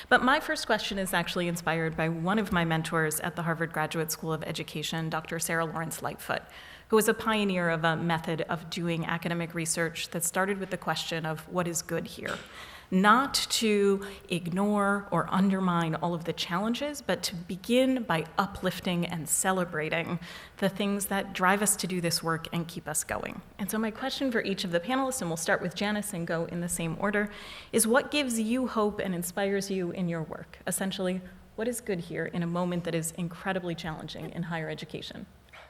But my first question is actually inspired by one of my mentors at the Harvard Graduate School of Education, Dr. Sarah Lawrence Lightfoot, who was a pioneer of a method of doing academic research that started with the question of what is good here. Not to ignore or undermine all of the challenges, but to begin by uplifting and celebrating the things that drive us to do this work and keep us going. And so my question for each of the panelists, and we'll start with Janice and go in the same order, is what gives you hope and inspires you in your work? Essentially, what is good here in a moment that is incredibly challenging in higher education?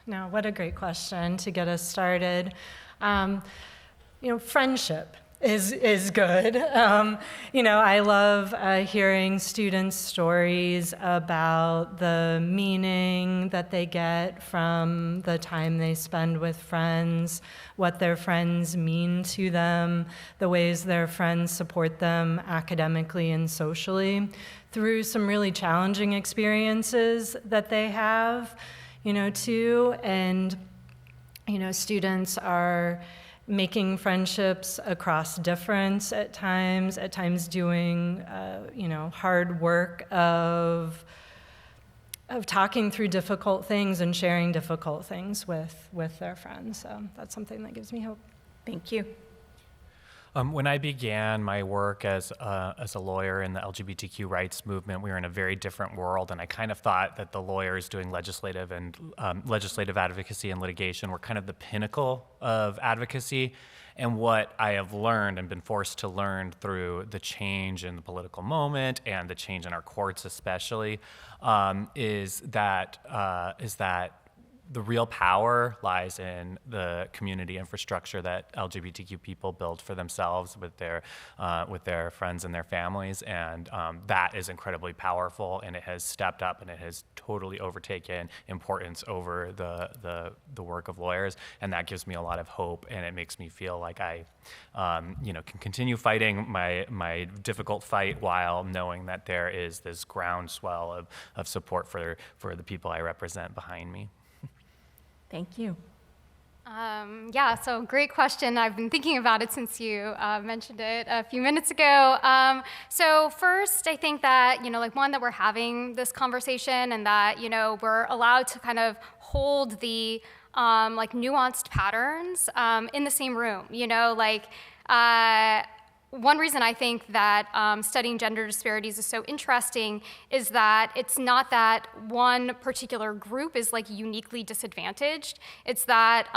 Now, what a great question to get us started. Friendship is good. I love hearing students' stories about the meaning that they get from the time they spend with friends, what their friends mean to them, the ways their friends support them academically and socially through some really challenging experiences that they have, too. And, students are making friendships across difference at times doing, hard work of talking through difficult things and sharing difficult things with their friends. So that's something that gives me hope. Thank you. When I began my work as a lawyer in the LGBTQ rights movement, we were in a very different world, and I kind of thought that the lawyers doing legislative advocacy and litigation were kind of the pinnacle of advocacy. And what I have learned and been forced to learn through the change in the political moment and the change in our courts especially is that the real power lies in the community infrastructure that LGBTQ people build for themselves with their friends and their families, and that is incredibly powerful, and it has stepped up and it has totally overtaken importance over the work of lawyers, and that gives me a lot of hope, and it makes me feel like I can continue fighting my difficult fight while knowing that there is this groundswell of support for the people I represent behind me. Thank you. So great question. I've been thinking about it since you mentioned it a few minutes ago. So first, I think that, one, that we're having this conversation and that, we're allowed to kind of hold the like nuanced patterns in the same room. One reason I think that studying gender disparities is so interesting is that it's not that one particular group is like uniquely disadvantaged. It's that,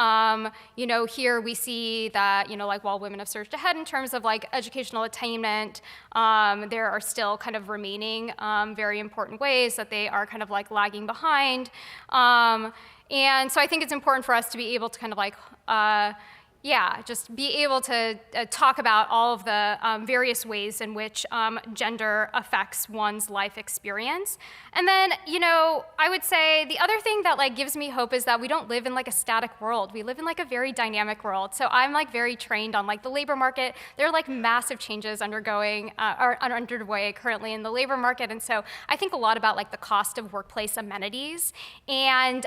here we see that, like while women have surged ahead in terms of like educational attainment, there are still kind of remaining very important ways that they are kind of like lagging behind. And so I think it's important for us to be able to kind of like, just be able to talk about all of the various ways in which gender affects one's life experience. And then, I would say the other thing that like gives me hope is that we don't live in like a static world. We live in like a very dynamic world. So I'm like very trained on like the labor market. There are like massive changes underway currently in the labor market. And so I think a lot about like the cost of workplace amenities and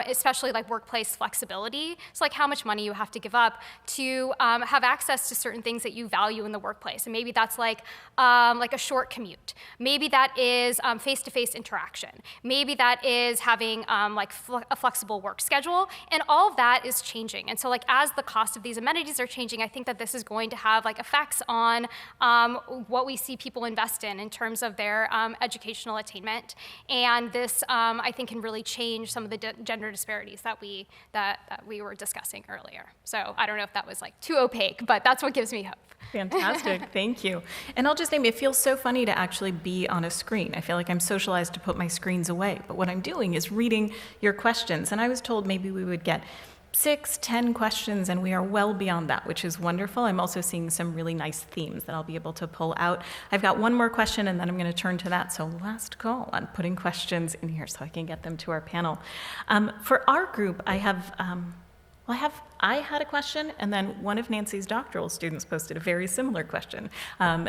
especially like workplace flexibility. So like how much money you have to give up to have access to certain things that you value in the workplace. And maybe that's like a short commute. Maybe that is face-to-face interaction. Maybe that is having a flexible work schedule. And all of that is changing. And so like as the cost of these amenities are changing, I think that this is going to have like effects on what we see people invest in terms of their educational attainment. And this, I think, can really change some of the gender disparities that we were discussing earlier. So I don't know if that was like too opaque, but that's what gives me hope. Fantastic, thank you. And I'll just name, it feels so funny to actually be on a screen. I feel like I'm socialized to put my screens away, but what I'm doing is reading your questions. And I was told maybe we would get 6-10 questions, and we are well beyond that, which is wonderful. I'm also seeing some really nice themes that I'll be able to pull out. I've got one more question, and then I'm going to turn to that. So last call on putting questions in here so I can get them to our panel. For our group, I had a question, and then one of Nancy's doctoral students posted a very similar question.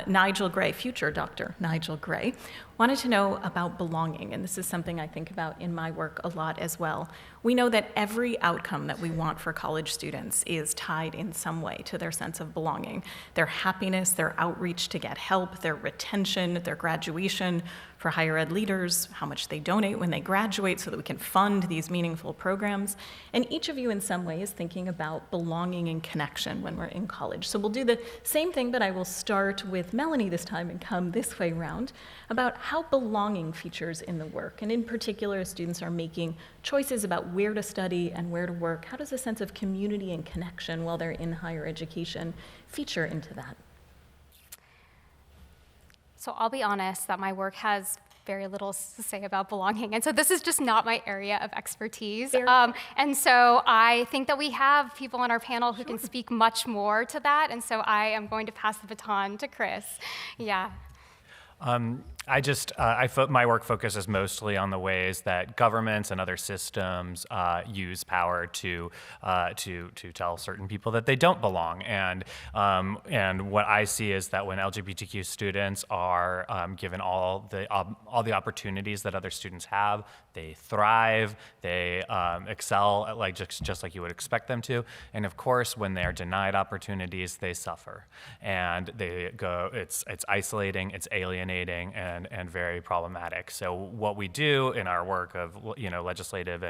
Nigel Gray, future Dr. Nigel Gray, wanted to know about belonging, and this is something I think about in my work a lot as well. We know that every outcome that we want for college students is tied in some way to their sense of belonging. Their happiness, their outreach to get help, their retention, their graduation, for higher ed leaders, how much they donate when they graduate so that we can fund these meaningful programs. And each of you in some way is thinking about belonging and connection when we're in college. So we'll do the same thing, but I will start with Melanie this time and come this way round about how belonging features in the work. And in particular, as students are making choices about where to study and where to work, how does a sense of community and connection while they're in higher education feature into that? So I'll be honest that my work has very little to say about belonging. And so this is just not my area of expertise. And so I think that we have people on our panel who can speak much more to that. And so I am going to pass the baton to Chris. Yeah. My work focuses mostly on the ways that governments and other systems use power to tell certain people that they don't belong. And what I see is that when LGBTQ students are given all the opportunities that other students have, they thrive, they excel at just like you would expect them to. And of course, when they are denied opportunities, they suffer, and it's isolating, it's alienating, and very problematic. So what we do in our work of legislative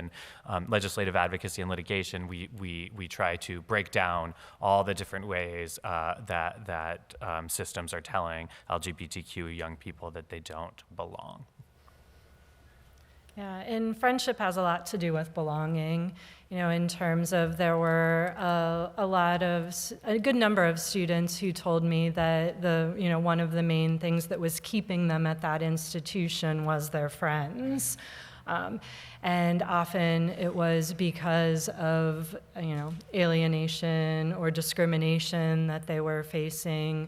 advocacy and litigation, we try to break down all the different ways that systems are telling LGBTQ young people that they don't belong. Yeah, and friendship has a lot to do with belonging, in terms of there were a good number of students who told me that one of the main things that was keeping them at that institution was their friends. And often it was because of, alienation or discrimination that they were facing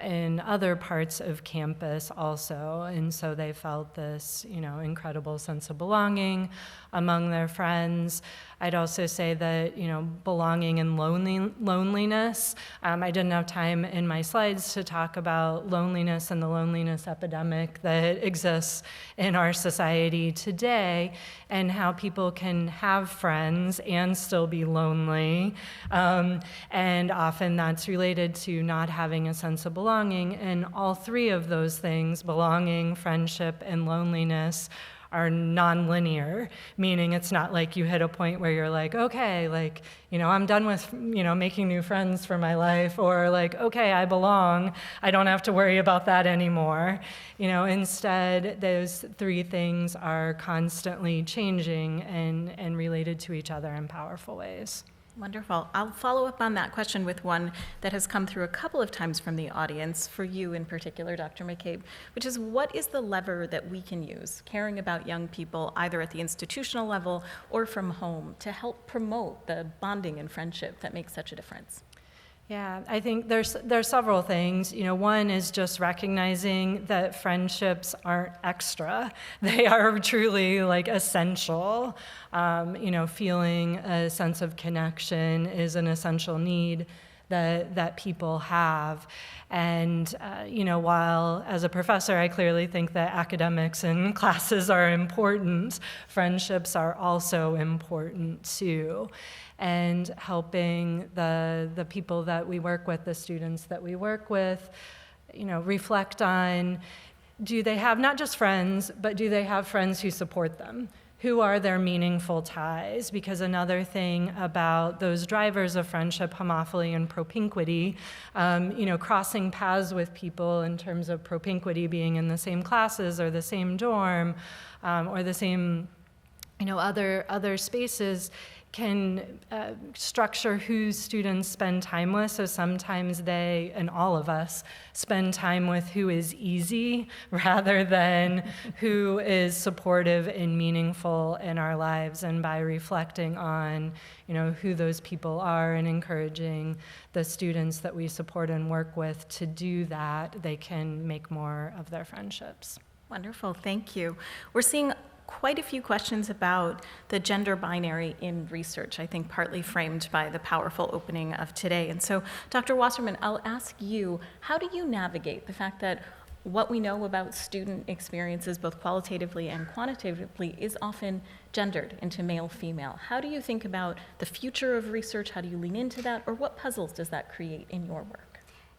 in other parts of campus also. And so they felt this, incredible sense of belonging among their friends. I'd also say that, belonging and loneliness. I didn't have time in my slides to talk about loneliness and the loneliness epidemic that exists in our society today, and how people can have friends and still be lonely. And often that's related to not having a sense of belonging. And all three of those things, belonging, friendship, and loneliness, are nonlinear, meaning it's not like you hit a point where you're like, okay, like, I'm done with, making new friends for my life, or like, okay, I belong, I don't have to worry about that anymore. Instead, those three things are constantly changing and related to each other in powerful ways. Wonderful. I'll follow up on that question with one that has come through a couple of times from the audience, for you in particular, Dr. McCabe, which is, what is the lever that we can use, caring about young people, either at the institutional level or from home, to help promote the bonding and friendship that makes such a difference? Yeah, I think there's several things. One is just recognizing that friendships aren't extra. They are truly like essential. Feeling a sense of connection is an essential need that people have. And, while as a professor, I clearly think that academics and classes are important, friendships are also important too. And helping the people that we work with, the students that we work with, reflect on, do they have not just friends, but do they have friends who support them? Who are their meaningful ties? Because another thing about those drivers of friendship, homophily and propinquity, crossing paths with people in terms of propinquity, being in the same classes or the same dorm, or the same, other spaces, can structure who students spend time with. So sometimes they, and all of us, spend time with who is easy rather than who is supportive and meaningful in our lives. And by reflecting on, who those people are and encouraging the students that we support and work with to do that, they can make more of their friendships. Wonderful, thank you. We're seeing quite a few questions about the gender binary in research, I think partly framed by the powerful opening of today. And so, Dr. Wasserman, I'll ask you, how do you navigate the fact that what we know about student experiences, both qualitatively and quantitatively, is often gendered into male-female? How do you think about the future of research? How do you lean into that? Or what puzzles does that create in your work?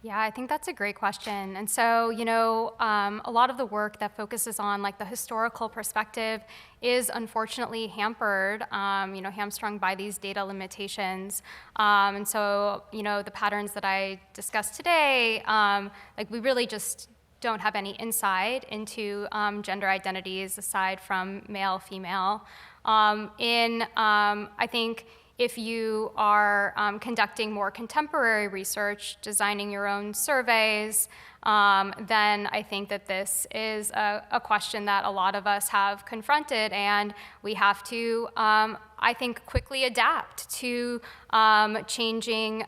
Yeah, I think that's a great question. And so, a lot of the work that focuses on like the historical perspective is unfortunately hampered, hamstrung by these data limitations. And so, the patterns that I discussed today, we really just don't have any insight into gender identities aside from male, female. I think if you are conducting more contemporary research, designing your own surveys, then I think that this is a question that a lot of us have confronted, and we have to, I think, quickly adapt to the changing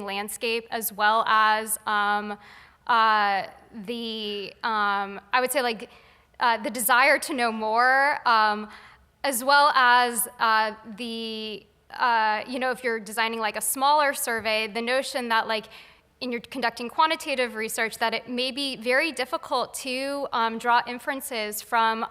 landscape, as well as I would say the desire to know more. As well as if you're designing like a smaller survey, the notion that and you're conducting quantitative research, that it may be very difficult to draw inferences from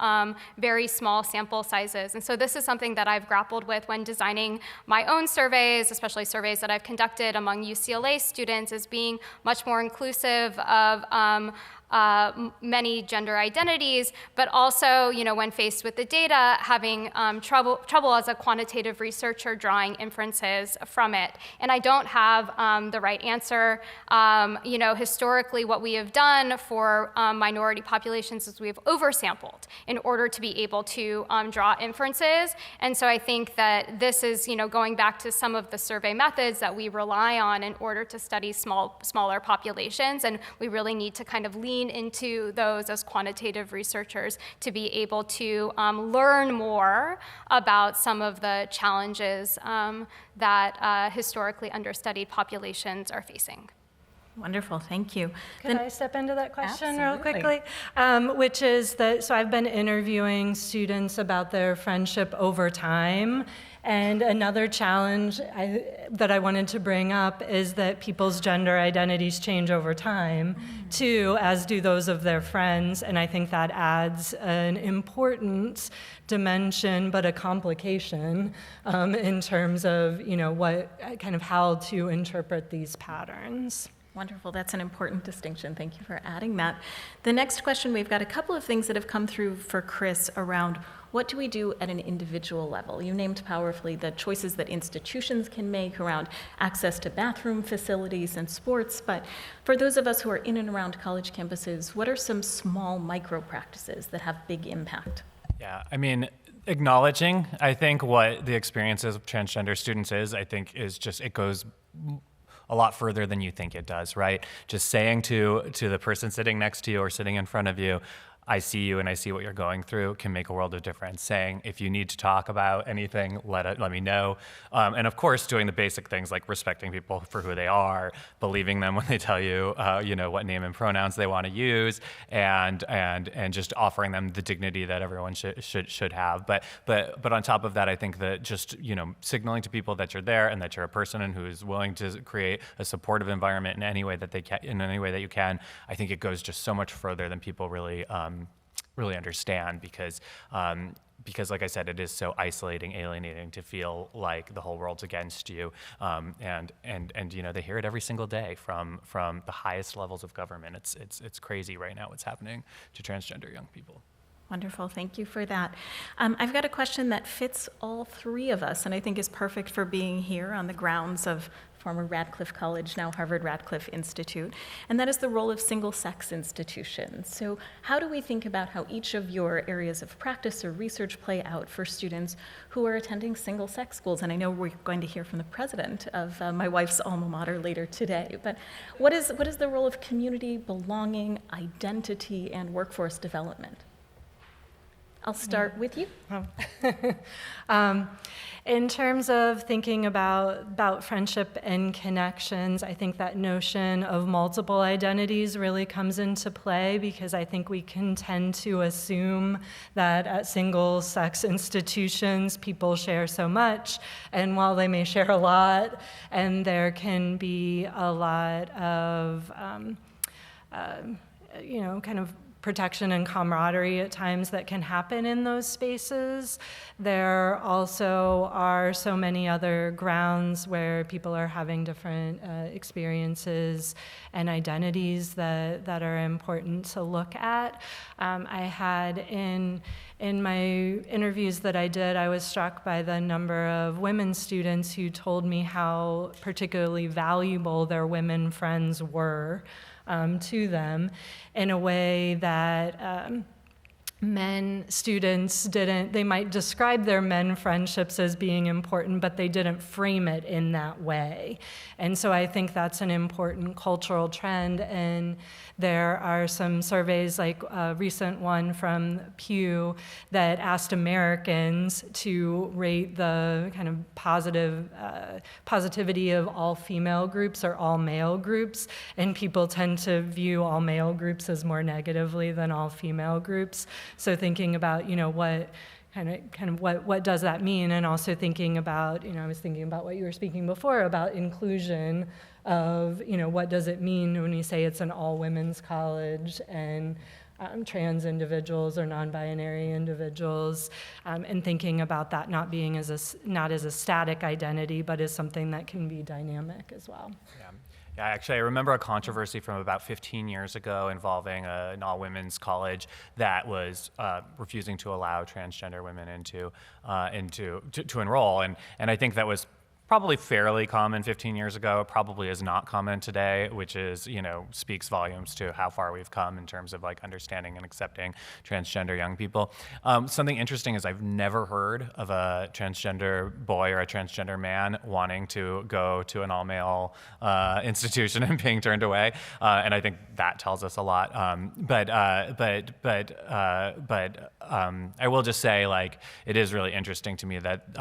very small sample sizes. And so this is something that I've grappled with when designing my own surveys, especially surveys that I've conducted among UCLA students, as being much more inclusive of many gender identities, but also, when faced with the data, having trouble as a quantitative researcher drawing inferences from it. And I don't have the right answer. Historically, what we have done for minority populations is we have oversampled in order to be able to draw inferences. And so I think that this is, going back to some of the survey methods that we rely on in order to study smaller populations, and we really need to kind of lean into those as quantitative researchers to be able to learn more about some of the challenges that historically understudied populations are facing. Wonderful, thank you. Could I step into that question real Absolutely. quickly? Which is that, so I've been interviewing students about their friendship over time, and another challenge that I wanted to bring up is that people's gender identities change over time, too, as do those of their friends, and I think that adds an important dimension, but a complication in terms of, what kind of how to interpret these patterns. Wonderful. That's an important distinction. Thank you for adding that. The next question, we've got a couple of things that have come through for Chris around what do we do at an individual level? You named powerfully the choices that institutions can make around access to bathroom facilities and sports, but for those of us who are in and around college campuses, what are some small micro practices that have big impact? Yeah, I mean, acknowledging, I think, what the experiences of transgender students is, I think is just, it goes a lot further than you think it does, right? Just saying to the person sitting next to you or sitting in front of you, I see you and I see what you're going through can make a world of difference. Saying, if you need to talk about anything, let me know. And of course, doing the basic things like respecting people for who they are, believing them when they tell you, what name and pronouns they want to use, and just offering them the dignity that everyone should have. But on top of that, I think that just, signaling to people that you're there and that you're a person and who is willing to create a supportive environment in any way that they can, in any way that you can, I think it goes just so much further than people really understand, because like I said, it is so isolating, alienating to feel like the whole world's against you, and they hear it every single day from the highest levels of government. It's crazy right now what's happening to transgender young people. Wonderful, thank you for that. I've got a question that fits all three of us and I think is perfect for being here on the grounds of former Radcliffe College, now Harvard Radcliffe Institute, and that is the role of single-sex institutions. So how do we think about how each of your areas of practice or research play out for students who are attending single-sex schools? And I know we're going to hear from the president of my wife's alma mater later today, but what is the role of community, belonging, identity, and workforce development? I'll start with you. In terms of thinking about friendship and connections, I think that notion of multiple identities really comes into play, because I think we can tend to assume that at single-sex institutions, people share so much, and while they may share a lot, and there can be a lot of, kind of protection and camaraderie at times that can happen in those spaces, there also are so many other grounds where people are having different experiences and identities that are important to look at. I had in my interviews that I did, I was struck by the number of women students who told me how particularly valuable their women friends were to them, in a way that men students didn't. They might describe their men friendships as being important, but they didn't frame it in that way. And so I think that's an important cultural trend, and there are some surveys, like a recent one from Pew, that asked Americans to rate the kind of positivity of all female groups or all male groups, and people tend to view all male groups as more negatively than all female groups. So thinking about, what what does that mean, and also thinking about, I was thinking about what you were speaking before about inclusion of, what does it mean when we say it's an all-women's college, and trans individuals or non-binary individuals, and thinking about that not being not as a static identity, but as something that can be dynamic as well. Yeah, actually, I remember a controversy from about 15 years ago involving an all-women's college that was refusing to allow transgender women to enroll, and I think that was probably fairly common 15 years ago. It probably is not common today, which is, speaks volumes to how far we've come in terms of like understanding and accepting transgender young people. Something interesting is I've never heard of a transgender boy or a transgender man wanting to go to an all-male institution and being turned away, and I think that tells us a lot. But I will just say, like, it is really interesting to me that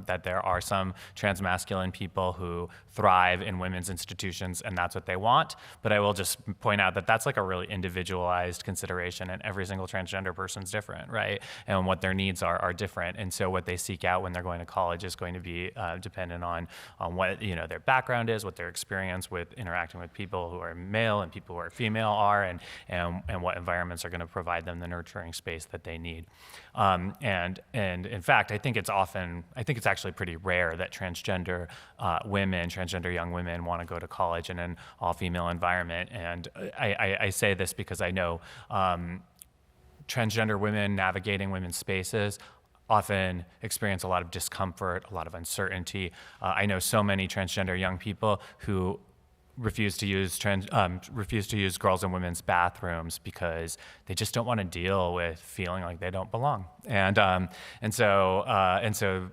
that there are some trans masculine people who thrive in women's institutions, and that's what they want. But I will just point out that that's like a really individualized consideration, and every single transgender person's different, right? And what their needs are different. And so what they seek out when they're going to college is going to be dependent on what their background is, what their experience with interacting with people who are male and people who are female are, and what environments are going to provide them the nurturing space that they need. And in fact, I think it's actually pretty rare that transgender transgender women, transgender young women want to go to college in an all-female environment. And I say this because I know transgender women navigating women's spaces often experience a lot of discomfort, a lot of uncertainty. I know so many transgender young people who refuse to use girls' and women's bathrooms because they just don't want to deal with feeling like they don't belong. And so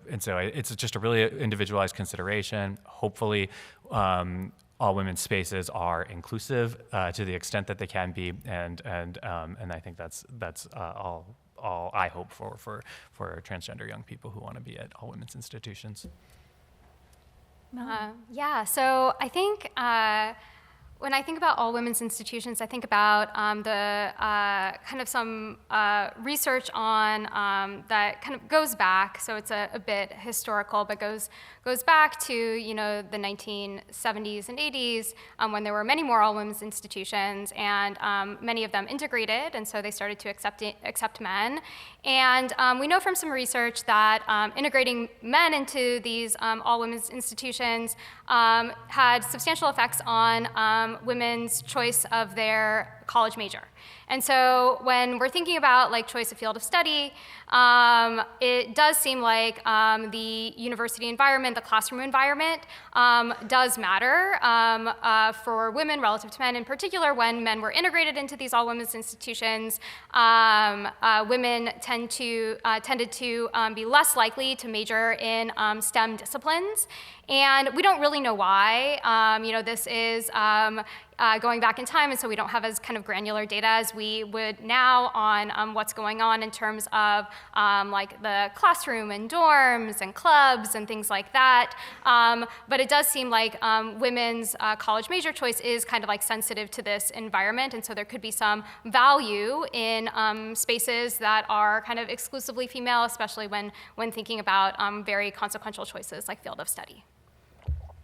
it's just a really individualized consideration. Hopefully, all women's spaces are inclusive to the extent that they can be, and I think that's all I hope for transgender young people who want to be at all women's institutions. Yeah, so I think when I think about all women's institutions, I think about the kind of some research on that kind of goes back, so it's a bit historical, but goes back to the 1970s and 80s when there were many more all women's institutions, and many of them integrated, and so they started to accept men. And we know from some research that integrating men into these all women's institutions had substantial effects on women's choice of their college major. And so when we're thinking about choice of field of study, it does seem like the university environment, the classroom environment, does matter for women relative to men. In particular, when men were integrated into these all-women's institutions, women tended to be less likely to major in STEM disciplines. And we don't really know why. This is going back in time, and so we don't have as kind of granular data as we would now on what's going on in terms of the classroom and dorms and clubs and things like that. But it does seem like women's college major choice is kind of sensitive to this environment, and so there could be some value in spaces that are kind of exclusively female, especially when thinking about very consequential choices like field of study.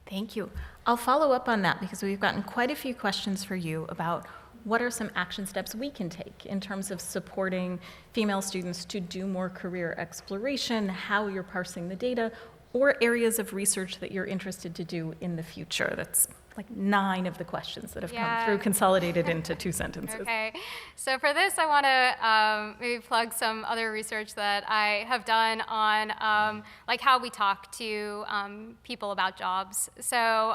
Thank you. I'll follow up on that because we've gotten quite a few questions for you about what are some action steps we can take in terms of supporting female students to do more career exploration, how you're parsing the data, or areas of research that you're interested to do in the future. That's 9 of the questions that have come through, consolidated into 2 sentences. Okay, so for this, I want to maybe plug some other research that I have done on how we talk to people about jobs. So,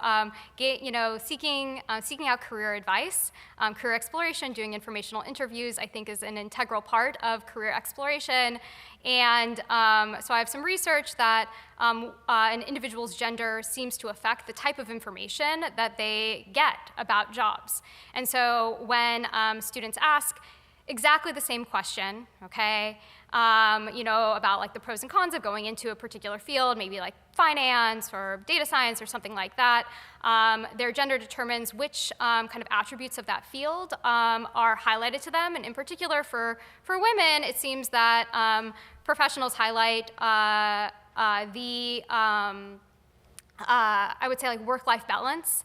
seeking out career advice, career exploration, doing informational interviews, I think is an integral part of career exploration. And so I have some research that an individual's gender seems to affect the type of information that they get about jobs. And so when students ask exactly the same question, okay, about the pros and cons of going into a particular field, maybe finance or data science or something like that, their gender determines which kind of attributes of that field are highlighted to them. And in particular for women, it seems that professionals highlight I would say work-life balance,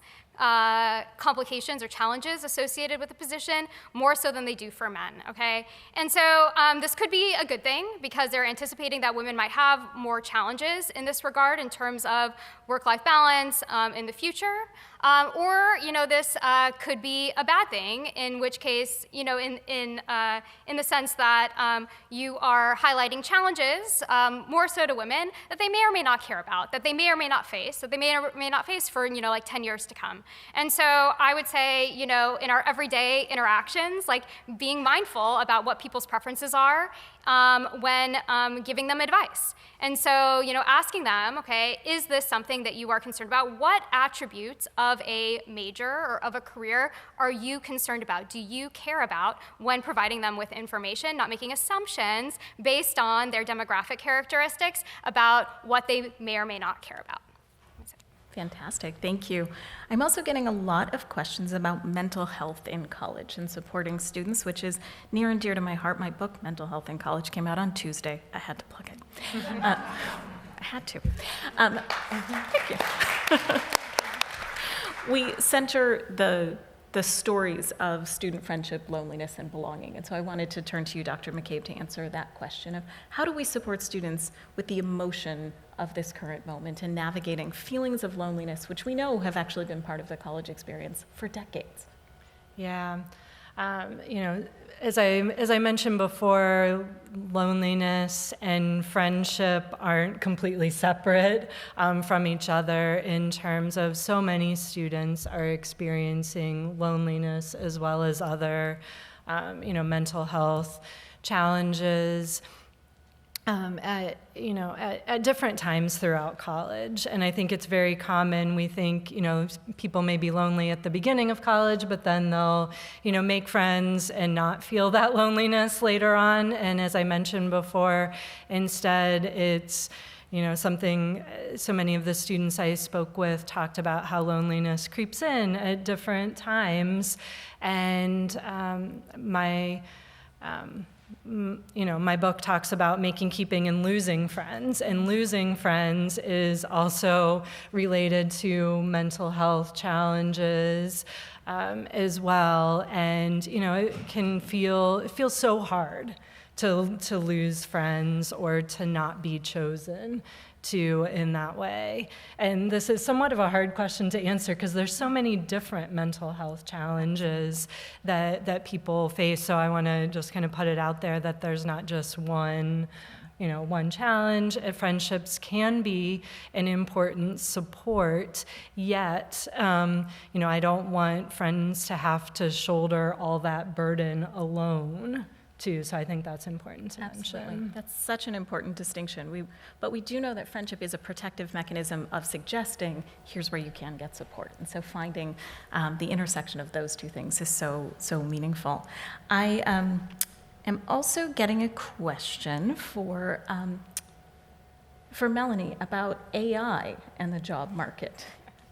complications or challenges associated with the position more so than they do for men, okay? And so this could be a good thing because they're anticipating that women might have more challenges in this regard in terms of work-life balance in the future. Or this could be a bad thing, in which case, in the sense that you are highlighting challenges more so to women that they may or may not care about, that they may or may not face, that they may or may not face for 10 years to come. And so I would say, in our everyday interactions, being mindful about what people's preferences are when giving them advice. And so, asking them, okay, is this something that you are concerned about? What attributes of a major or of a career are you concerned about? Do you care about when providing them with information, not making assumptions based on their demographic characteristics about what they may or may not care about? Fantastic, thank you. I'm also getting a lot of questions about mental health in college and supporting students, which is near and dear to my heart. My book, Mental Health in College, came out on Tuesday. I had to plug it. I had to. Thank you. We center the stories of student friendship, loneliness, and belonging. And so I wanted to turn to you, Dr. McCabe, to answer that question of how do we support students with the emotion of this current moment and navigating feelings of loneliness, which we know have actually been part of the college experience for decades? Yeah. As I mentioned before, loneliness and friendship aren't completely separate from each other in terms of so many students are experiencing loneliness as well as other, mental health challenges at different times throughout college. And I think it's very common. We think, people may be lonely at the beginning of college, but then they'll, make friends and not feel that loneliness later on. And as I mentioned before, instead it's, something so many of the students I spoke with talked about how loneliness creeps in at different times. And my book talks about making, keeping, and losing friends. And losing friends is also related to mental health challenges as well. And, it can feel so hard to lose friends or to not be chosen to in that way. And this is somewhat of a hard question to answer because there's so many different mental health challenges that people face. So I want to just kind of put it out there that there's not just one challenge. Friendships can be an important support, yet, I don't want friends to have to shoulder all that burden alone. Too, so I think that's important to mention. That's such an important distinction. But we do know that friendship is a protective mechanism of suggesting, here's where you can get support. And so finding the intersection of those two things is so meaningful. I am also getting a question for Melanie about AI and the job market.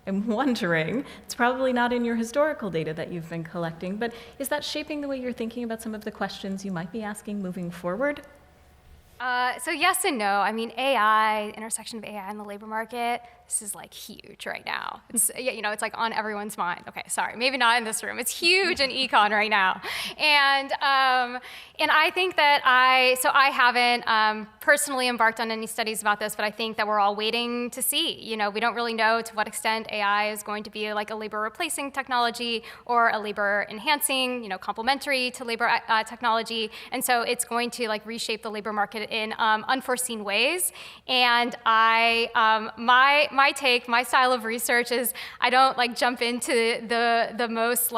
I'm wondering, it's probably not in your historical data that you've been collecting, but is that shaping the way you're thinking about some of the questions you might be asking moving forward? So yes and no. I mean, AI, intersection of AI and the labor market, this is like huge right now. It's, it's like on everyone's mind. Okay, sorry, maybe not in this room. It's huge in econ right now. And I think that I haven't personally embarked on any studies about this, but I think that we're all waiting to see. We don't really know to what extent AI is going to be like a labor replacing technology or a labor enhancing, complementary to labor technology. And so it's going to like reshape the labor market in unforeseen ways. And my style of research is I don't like jump into the most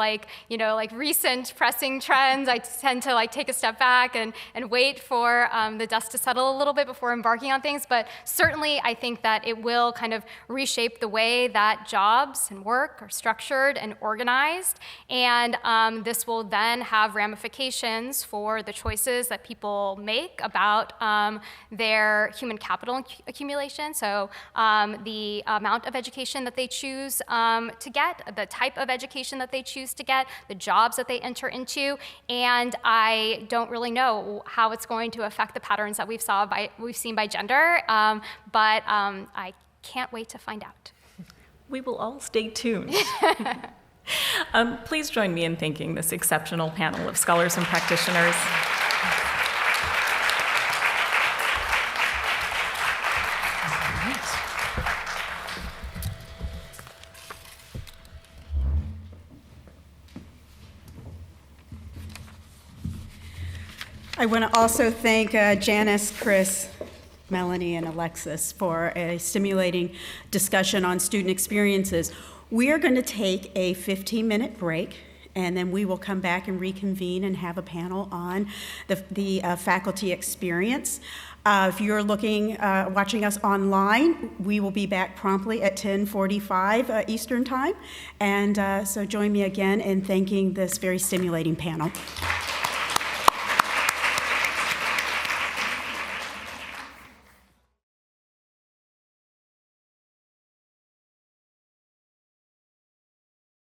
recent pressing trends. I tend to like take a step back and wait for the dust to settle a little bit before embarking on things. But certainly I think that it will kind of reshape the way that jobs and work are structured and organized. And this will then have ramifications for the choices that people make about their human capital accumulation. So the amount of education that they choose to get, the type of education that they choose to get, the jobs that they enter into, and I don't really know how it's going to affect the patterns that we've seen by gender, but I can't wait to find out. We will all stay tuned. Please join me in thanking this exceptional panel of scholars and practitioners. I want to also thank Janice, Chris, Melanie, and Alexis for a stimulating discussion on student experiences. We are going to take a 15-minute break, and then we will come back and reconvene and have a panel on the faculty experience. If you're watching us online, we will be back promptly at 10:45 Eastern Time. And so join me again in thanking this very stimulating panel.